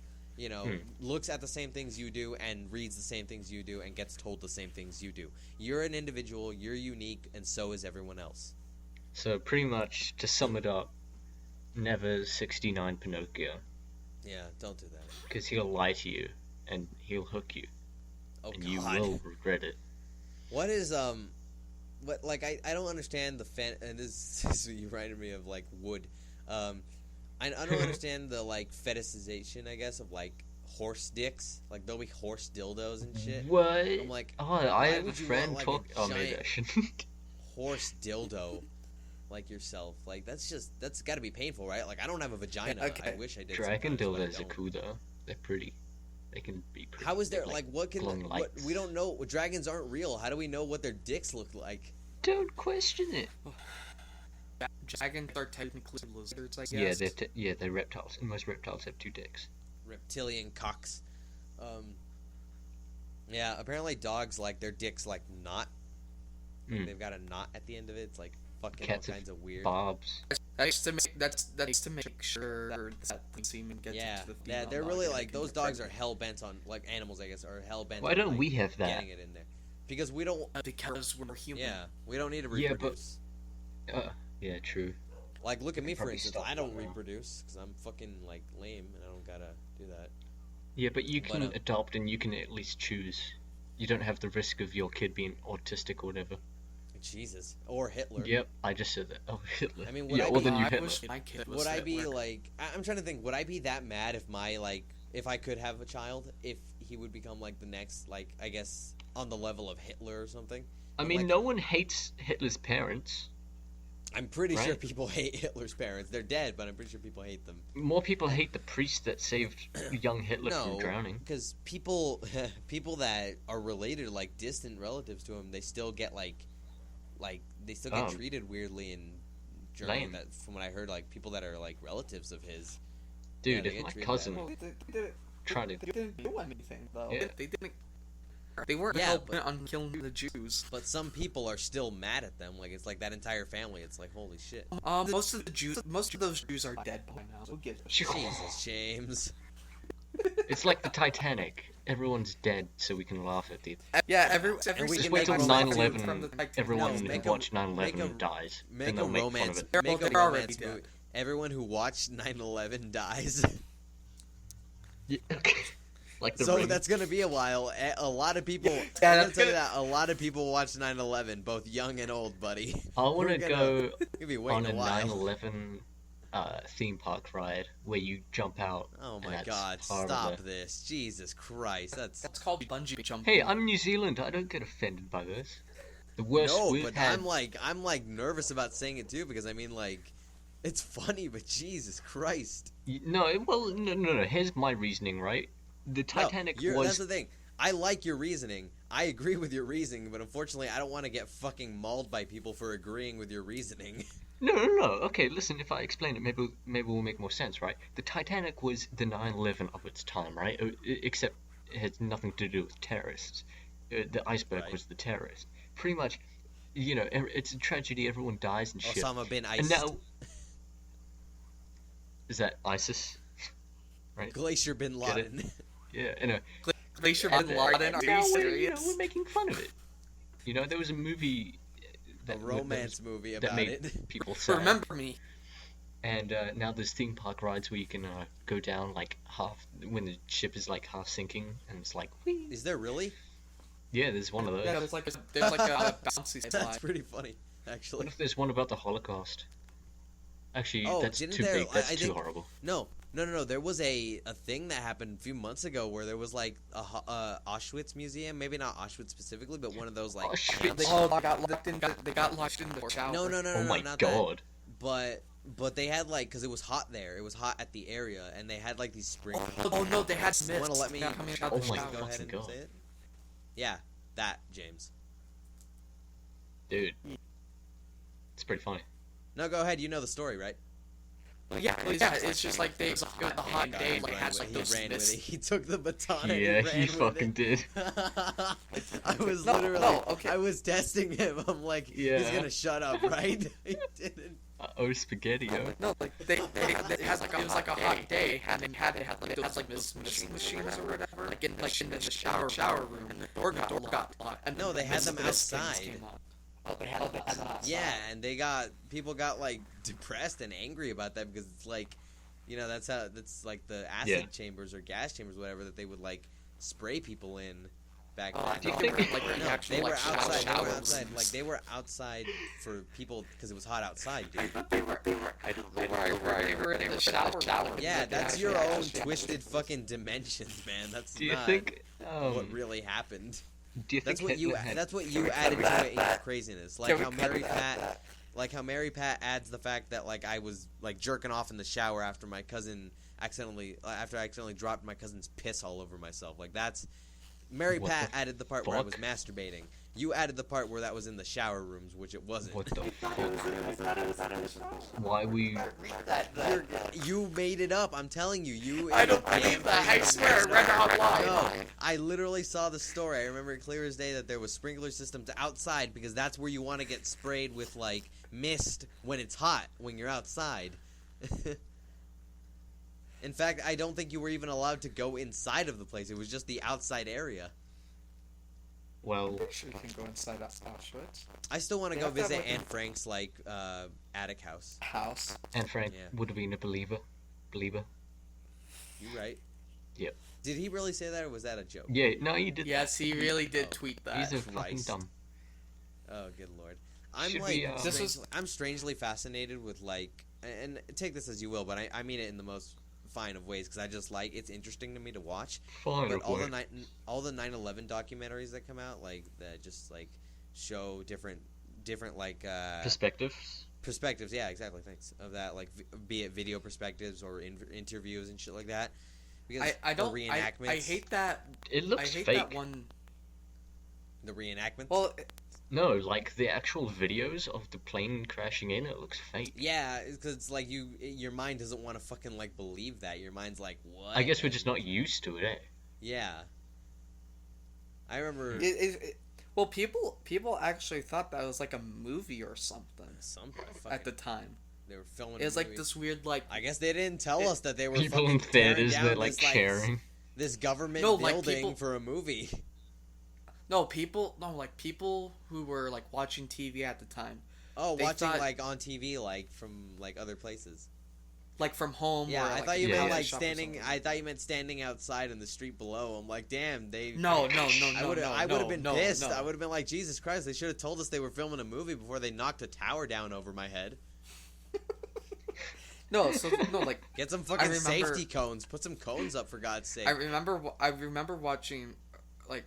looks at the same things you do and reads the same things you do and gets told the same things you do. You're an individual, you're unique, and so is everyone else. So pretty much, to sum it up, never 69 Pinocchio, Yeah, don't do that. because he'll lie to you and he'll hook you, Oh, and God. you will regret it. What is what like I don't understand the and this you reminded me of like wood. I don't understand the like fetishization, I guess, of like horse dicks. Like there'll be horse dildos and shit. What? I'm like, I why have a would you friend want, like, talk. a Oh, maybe I giant shouldn't. horse dildo like yourself? Like that's got to be painful, right? Like I don't have a vagina. Okay. I wish I did. Dragon sometimes, but I dildos are don't. cool though. They're pretty. They can be pretty. How is there They're, like what can glowing what lights. we don't know? Dragons aren't real. How do we know what their dicks look like? Don't question it. Dragons are technically lizards, I Yeah, guess. they're reptiles, and most reptiles have two dicks. Reptilian cocks. Yeah, apparently dogs like their dicks like not. Like, they've got a knot at the end of it. It's like fucking Cats all have kinds of weird. Bobs. That's to make sure that the semen gets Yeah, into the yeah, female they're dog really and like they can those get dogs are pregnant. hell bent on like animals, I guess, are hell bent. Why on, don't like, we have that? getting it in there? Because we don't. Because we're human. Yeah, we don't need to Yeah, but- reproduce. Yeah, true. Like, look at me for probably instance. stop I don't that now. reproduce because I'm fucking like lame and I don't gotta do that. Yeah, but you can But, adopt and you can at least choose. You don't have the risk of your kid being autistic or whatever. Jesus, or Hitler. Yep, I just said that. Oh, Hitler. I mean, would yeah, I well be- then you I Hitler. wish my kid was Would I be Hitler. like? I'm trying to think. Would I be that mad if if I could have a child, if he would become like the next, like, I guess on the level of Hitler or something? I I'm mean, like- no one hates Hitler's parents. I'm pretty sure Right? people hate Hitler's parents. They're dead, but I'm pretty sure people hate them. More people hate the priest that saved young Hitler No, from drowning. because people that are related, like distant relatives to him, they still get like they still get Oh. treated weirdly in Germany. Lame. That from what I heard, like people that are like relatives of his. Dude, they if get my treated cousin Well, they tried to... didn't do anything though. Yeah. They didn't. They weren't Yeah, helping but- on killing the Jews. But some people are still mad at them. Like it's like that entire family. It's like holy shit. Most of those Jews are dead by now. So get Jesus, James. It's like the Titanic. Everyone's dead, so we can laugh at the... Yeah, every we Just can wait make till a 9/11, from the Titanic. everyone No, who make a- watched 9/11 make a- dies. Make then a they'll make fun romance. of it. They're Make a already romance dead. movie. Everyone who watched 9/11 dies. Yeah, okay. Like the So ring. that's gonna be a while. A lot of people. Yeah, I'm gonna that's tell you gonna- that a lot of people watched 9/11, both young and old, buddy. I want We're to gonna- go You'll be on waiting a a while. 9/11 theme park ride where you jump out. Oh and my that's God! part of Stop the- this! Jesus Christ! That's called bungee jumping. Hey, I'm New Zealand. I don't get offended by this. The worst No, we've but had. I'm like nervous about saying it too because I mean like, it's funny, but Jesus Christ! No, well, no. Here's my reasoning, right? The Titanic That's was the thing. I like your reasoning. I agree with your reasoning, but unfortunately, I don't want to get fucking mauled by people for agreeing with your reasoning. No. Okay, listen. If I explain it, maybe will make more sense, right? The Titanic was the 9/11 of its time, right? Except it had nothing to do with terrorists. The iceberg Right. was the terrorist. Pretty much, it's a tragedy. Everyone dies and shit. Osama bin And Iced. now, is that ISIS? Right. Glacier bin Get it? Laden. Yeah. Anyway. Glacier And bin Laden. Are now you we're serious? making fun of it. There was a movie A romance movie that about made it. people sad. Remember me. And now there's theme park rides where you can go down like half when the ship is like half sinking, and it's like, whee. Is there really? Yeah, there's one of those. Yeah, there's like a bouncy slide. That's pretty funny, What actually. if there's one about the Holocaust? Actually, Oh, that's didn't too there- big. That's I too think- horrible. No. There was a thing that happened a few months ago where there was like a Auschwitz museum. Maybe not Auschwitz specifically, but one of those like Auschwitz? camps. They got locked in the shower. No, Oh my not that. god. But they had like, because it was hot there. It was hot at the area, and they had like these spring. Oh no, they had Want to let me? Yeah, coming out Oh the my shower. Go ahead and God. say it. Yeah, that James. Dude. It's pretty funny. No, go ahead. You know the story, right? Yeah, it's just like it was a hot day. He Like ran had with like it. those He ran with mist. it. He took the baton. Yeah, and he ran he fucking with did. it. I was No, literally. no, okay. I was testing him. I'm like, he's Yeah. gonna shut up, right? He didn't. Oh, spaghetti-o. No, like they had like it was like a hot day, and they had like those like mist machines or whatever, like in the shower room, and the door got locked. And No, they had them mist things outside. came on. Oh, they had them outside. Yeah, and people got like depressed and angry about that because it's like, that's like the acid Yeah. chambers or gas chambers, whatever, that they would like spray people in back Oh, then. I think Do you think- like No, actual they were like outside. They were showers. outside. Like they were outside for people because it was hot outside, dude. They were in the shower. Yeah, that's your own twisted fucking dimensions, man. That's Do you not think... what really happened. Do you think That's what you. Hitler had... That's what you added to it in your craziness. Like how Mary Pat adds the fact that like I was like jerking off in the shower after I accidentally dropped my cousin's piss all over myself. Like that's Mary What Pat the added the part where I was fuck? masturbating. You added the part where that was in the shower rooms, which it wasn't. What the fuck? Why we... You made it up. I'm telling you. You. I don't believe that. I swear, I read it online. No, I literally saw the story. I remember it clear as day that there was sprinkler systems outside because that's where you want to get sprayed with like mist when it's hot when you're outside. In fact, I don't think you were even allowed to go inside of the place. It was just the outside area. Well, Sure, you can go inside Auschwitz I still want to They go have to have, visit like, Anne Frank's like attic house. house. Anne Frank Yeah. would have been a believer. You right? Yep. Did he really say that, or was that a joke? Yeah, no, he did. Yes, he really did Oh. tweet that. He's a fucking Christ. dumb. Oh, good lord. I'm Should like, we, This was- I'm strangely fascinated with like, and take this as you will, but I mean it in the most fine of ways because I just like it's interesting to me to watch. Fine, But all okay. the 9/11 documentaries that come out, like that, just like show different like Perspectives. perspectives. Yeah, exactly. Thanks of that, like be it video perspectives or interviews and shit like that. Because I don't. the reenactments. I hate that. It I looks hate fake. that one. the reenactments. Well, No, like the actual videos of the plane crashing in, it looks fake. yeah, because it's like your mind doesn't want to fucking like believe that. Your mind's like, what? I guess we're just not used to it, eh? Yeah. I remember well, people actually thought that was like a movie or something some at the time. they were filming. It was a like movie. this weird like. I guess they didn't tell us that they were People fucking in theaters, tearing they're down like this, sharing. this government No, like, building people- for a movie. No, people who were like watching TV at the time, Oh, They watching thought- like on TV, like from like other places. like from home. Yeah, or, I like, thought you in a meant Yeah. like shop or standing. something. I thought you meant standing outside in the street below. I'm like, damn, they. No, I would have been no, pissed. no. I would have been like, Jesus Christ! They should have told us they were filming a movie before they knocked a tower down over my head. No, so no, like Get some fucking remember- safety cones. Put some cones up for God's sake. I remember watching, like,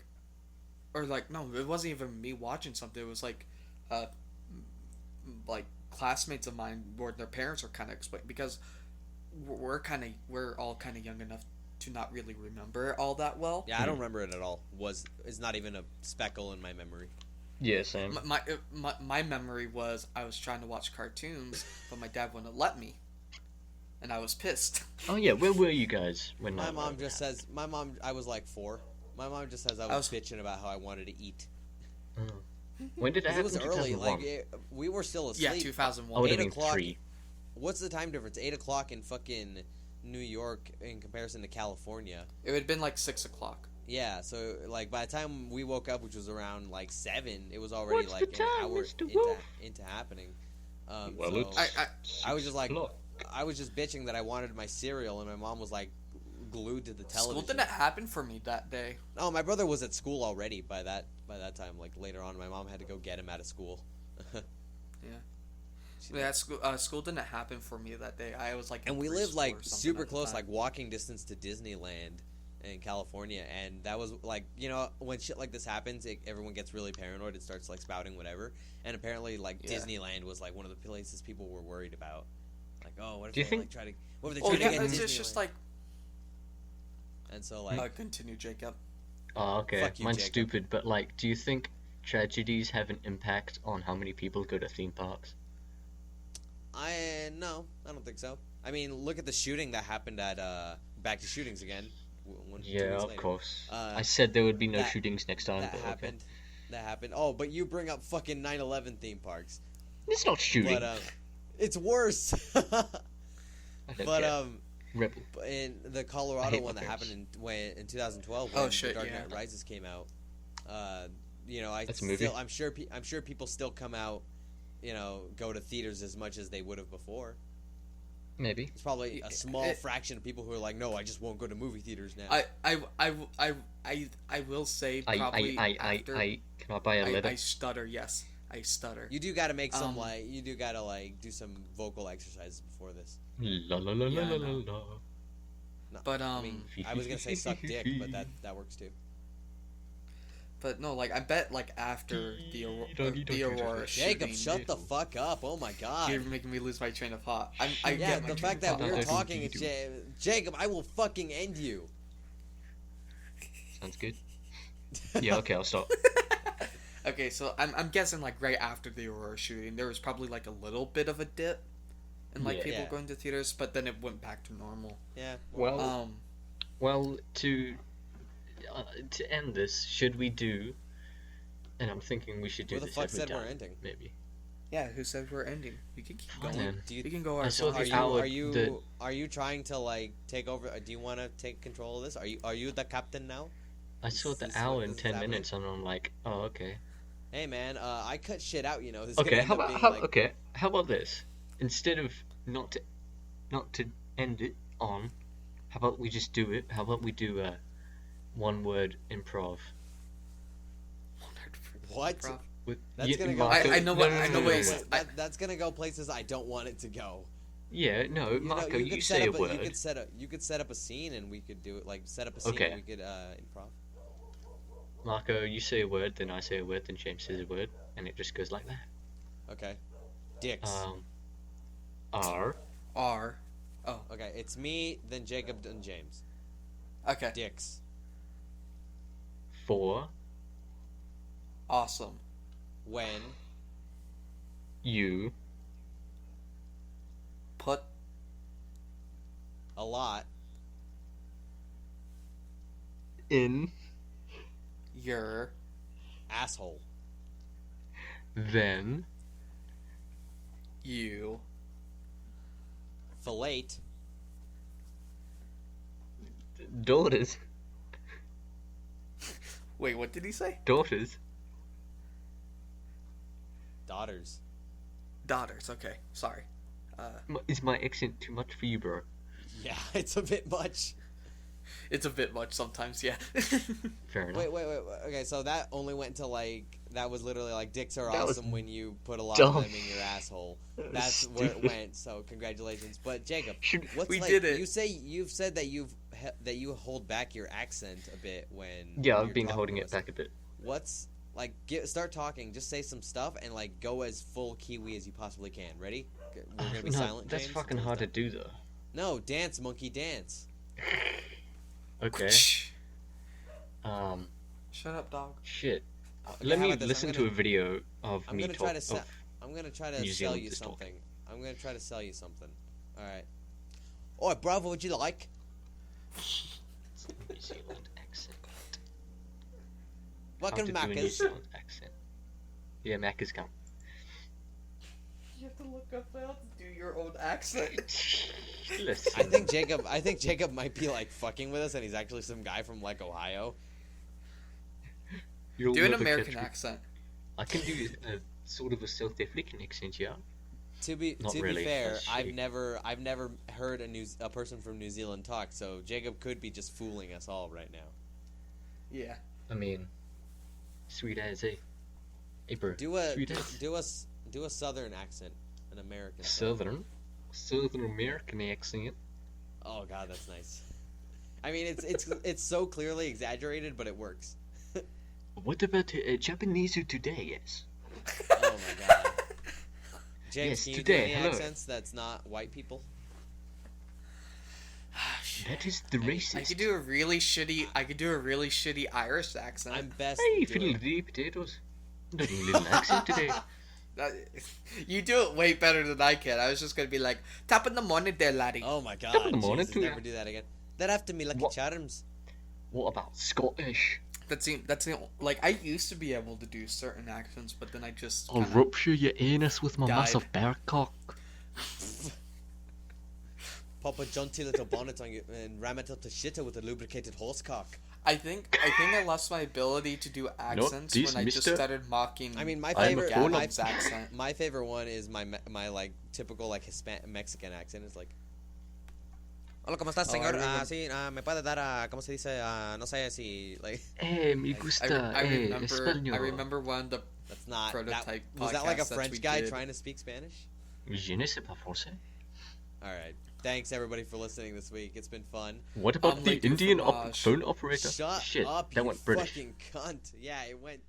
or like no, it wasn't even me watching something. It was like, like classmates of mine where their parents were kind of explaining because we're all kind of young enough to not really remember it all that well. Yeah, I don't remember it at all. It's not even a speckle in my memory. Yeah, same. My memory was I was trying to watch cartoons, but my dad wouldn't let me, and I was pissed. Oh yeah, where were you guys when My mom just says, I was like 4. My mom just says I was bitching about how I wanted to eat. When did it happen? It was early. We were still asleep. Yeah, 2001. I would 8 have been o'clock. 3. What's the time difference? 8 o'clock in fucking New York in comparison to California. It would have been like 6 o'clock. Yeah, so like by the time we woke up, which was around like 7, it was already What's like the an time, hour Mr. Wolf? into happening. Well, so it's I was just like, 6 o'clock. I was just bitching that I wanted my cereal, and my mom was like glued to the television. School didn't happen for me that day. Oh, my brother was at school already by that time. Like later on, my mom had to go get him out of school. Yeah, school didn't happen for me that day. I was like, and we in lived preschool like or something super at the close, time. like walking distance to Disneyland in California, and that was like, you know, when shit like this happens, everyone gets really paranoid. It starts like spouting whatever, and apparently like Disneyland was like one of the places people were worried about. Like, oh, what if they like try to? What if they try to get Disneyland? It's just like. And so like, continue, Jacob. Oh, okay. Fuck you, Mine's Jacob. stupid, but like, do you think tragedies have an impact on how many people go to theme parks? No, I don't think so. I mean, look at the shooting that happened at back to shootings again. 2 Yeah, weeks of later. course. Uh, I said there would be no that- shootings next time. That but happened. Okay. That happened. Oh, but you bring up fucking 9/11 theme parks. It's not shooting. But it's worse. I don't But care. Rebel. in the I Colorado hate one my that parents. happened in 2012 Oh, when shit, The Dark yeah. Knight Rises came out. You know, That's a movie. I'm sure people still come out, you know, go to theaters as much as they would have before. Maybe. It's probably a small fraction of people who are like, no, I just won't go to movie theaters now. I will say probably after Can I buy a letter? I stutter. Yes, I stutter. You do got to make some you do got to do some vocal exercises before this. La la la Yeah, la I la know. la. No, But I mean, I was gonna say suck dick, but that works too. But no, like I bet like after the Aurora Jacob, shooting, shut the fuck up! Oh my god. you're making me lose my train of thought. I Yeah, get my the train fact of that thought. we're now. talking, Jacob, I will fucking end you. Sounds good. Yeah, okay, I'll stop. Okay, so I'm guessing like right after the Aurora shooting, there was probably like a little bit of a dip in like Yeah. people Yeah. going to theaters, but then it went back to normal. Yeah. Well, well, to end this, should we do? And I'm thinking we should do Who the this fuck every said we're time, ending? maybe. Yeah, who said we're ending? We can keep Fine, going. then. Do you We can go I our saw Are the you hour are you trying to like take over? Do you want to take control of this? Are you the captain now? I saw the This is hour what and this is 10 happening. minutes, and I'm like, oh, okay. Hey man, I cut shit out. You know. This is Okay, gonna how end up about being, like, okay? How about this? Instead of not to end it on, how about we just do it? How about we do a one-word improv? What? Improv. With That's gonna go. Marco- I know what- I know no, what no, he's- no. That's gonna go places I don't want it to go. Yeah, no, Marco, you could say set a up word. you could set up a scene and we could do it like set up a scene Okay. and we could improv. Marco, you say a word, then I say a word, then James says a word, and it just goes like that. Okay. Dicks. R. R. Okay, it's me, then Jacob, then James. Okay. Dicks. 4. Awesome. When You. Put a lot In. your asshole. Then. you Fillet Daughters. Wait, what did he say? Daughters. daughters. Daughters. Okay, sorry. Is my accent too much for you, bro? Yeah, it's a bit much. It's a bit much sometimes, yeah. Fair enough. Wait. Okay, so that only went to like that was literally like dicks are That was awesome when you put a lot dumb. of them in your asshole. That was That's where it stupid. went. So congratulations. But Jacob, Should what's We like, did it. You've said that you hold back your accent a bit when Yeah, you're I've been talking holding to it us. back a bit. What's like start talking, just say some stuff and like go as full Kiwi as you possibly can. Ready? We're gonna be No, silent. that's James, fucking until hard to it's do, though. done. No, dance, monkey, dance. Okay. Shut up, dog. Shit. Okay, Let how me about this? listen to a video of I'm me gonna talk try to of I'm gonna try to New sell Zealanders you talking. something. I'm gonna try to sell you something. All right. All right, brother. What would you like? New Zealand accent. Fucking How to do a New Macca's. Zealand accent. Yeah, Macca's come. You have to look up how to do your own accent. Listen. I think Jacob might be like fucking with us, and he's actually some guy from like Ohio. You'll Do an never American catch me. accent. I can do a sort of a South African accent, yeah. To be Not to really. be fair, That's I've shitty. never heard a person from New Zealand talk, so Jacob could be just fooling us all right now. Yeah. I mean, sweet as, eh? Hey, bro. Do a Sweet as. do a southern accent, an American. Southern American accent. Oh god, that's nice. I mean, it's so clearly exaggerated, but it works. What about Japanese today? Yes. Oh my god. James, Yes, can you today, do any hello. accents that's not white people? That is the racist. I could do a really shitty Irish accent. I'm best. Hey, doing- fiddly potatoes. I'm doing a little accent today. You do it way better than I can. I was just gonna be like, top in the morning there, laddie. Oh my god. Top of the morning Jesus, to you. never do that again. That after me, Lucky What? Charms. What about Scottish? That's the like I used to be able to do certain accents, but then I just I'll kinda rupture your anus with my died. massive bear cock. Pop a jaunty little bonnet on you and ram it up to shitter with a lubricated horse cock. I think I lost my ability to do accents this, when I just mister. started mocking. I mean, my I'm favorite, a grown-up. Gav's accent. my favorite one is my like typical like Mexican accent. It's like, hola, cómo estás, Oh, I señor? remember- Sí, me puede dar, cómo se dice, no sé si like. Me I, gusta, I remember. español. I remember one of the That's not prototype was that like a podcasts that French we guy did. trying to speak Spanish? Je ne sais pas français. All right. Thanks everybody for listening this week. It's been fun. What about the Omelette du Indian fromage. phone operator? Shut Shit, up, that you went British. fucking cunt. Yeah, it went